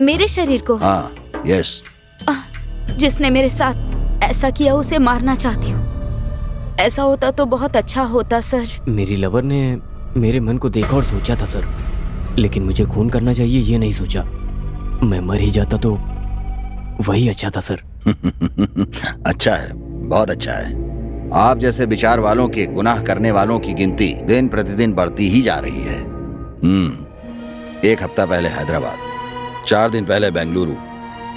मेरे शरीर को? हाँ, यस। जिसने मेरे साथ ऐसा किया उसे मारना चाहती हूँ। ऐसा होता तो बहुत अच्छा होता सर। मेरी लवर ने मेरे मन को देखा और सोचा था सर, लेकिन मुझे खून करना चाहिए ये नहीं सोचा। मैं मर ही जाता तो वही अच्छा था सर। अच्छा है, बहुत अच्छा है। आप जैसे विचार वालों के गुनाह करने वालों की गिनती दिन प्रतिदिन बढ़ती ही जा रही है। 1 हफ्ता पहले हैदराबाद, 4 दिन पहले बेंगलुरु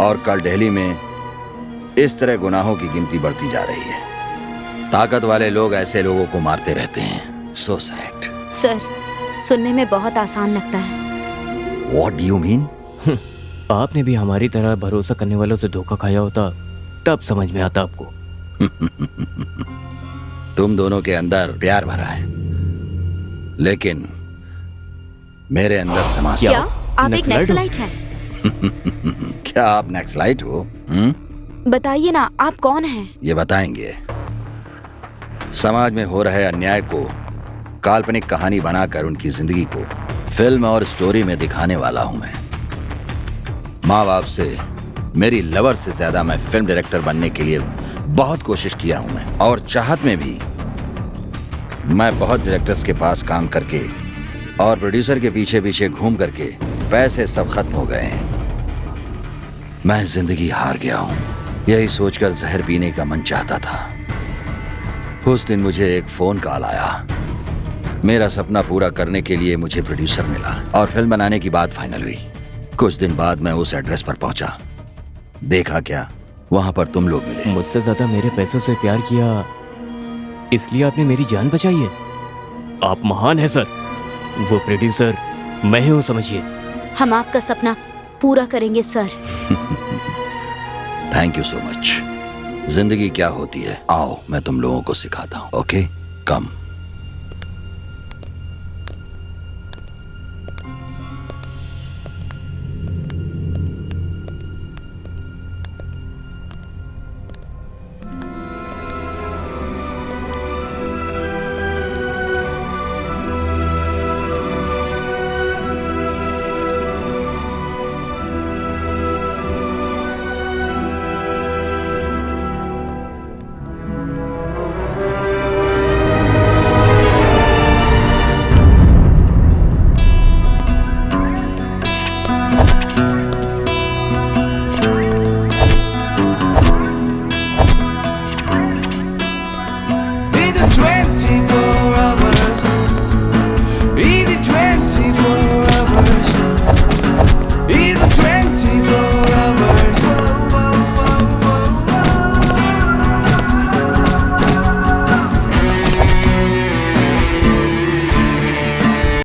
और कल दिल्ली में इस तरह गुनाहों की गिनती बढ़ती जा रही है। ताकत वाले लोग ऐसे लोगों को मारते रहते हैं। So sad. सर, सुनने में बहुत आसान लगता है। What do you mean? आपने भी हमारी तरह भरोसा करने वालों से धोखा खाया होता तब समझ में आता आपको। तुम दोनों के अंदर प्यार भरा है, लेकिन मेरे अंदर समस्या। क्या आप एक नक्सलाइट नक्सलाइट हैं? क्या आप नक्सलाइट हो? बताइए ना, आप कौन हैं? ये बताएंगे। समाज में हो रहे अन्याय को काल्पनिक कहानी बनाकर उनकी जिंदगी को फिल्म और स्टोरी में दिखाने वाला हूं मैं। माँ बाप से, मेरी लवर से ज्यादा मैं फिल्म डायरेक्टर बनने के लिए बहुत कोशिश किया हूं मैं, और चाहत में भी मैं बहुत डायरेक्टर्स के पास काम करके और प्रोड्यूसर के पीछे पीछे घूम करके पैसे सब खत्म हो गए हैं। मैं जिंदगी हार गया हूं। यही सोचकर जहर पीने का मन चाहता था। उस दिन मुझे एक फोन कॉल आया। मेरा सपना पूरा करने के लिए मुझे प्रोड्यूसर मिला और फिल्म बनाने की बात फाइनल हुई। कुछ दिन बाद मैं उस एड्रेस पर पहुंचा। देखा क्या, वहां पर तुम लोग मिले। मुझसे ज्यादा मेरे पैसों से प्यार किया, इसलिए आपने मेरी जान बचाई है। आप महान हैं सर। वो प्रोड्यूसर मैं हूँ, समझिए। हम आपका सपना पूरा करेंगे sir. Thank you so much. जिंदगी क्या होती है, आओ मैं तुम लोगों को सिखाता हूँ। ओके, कम।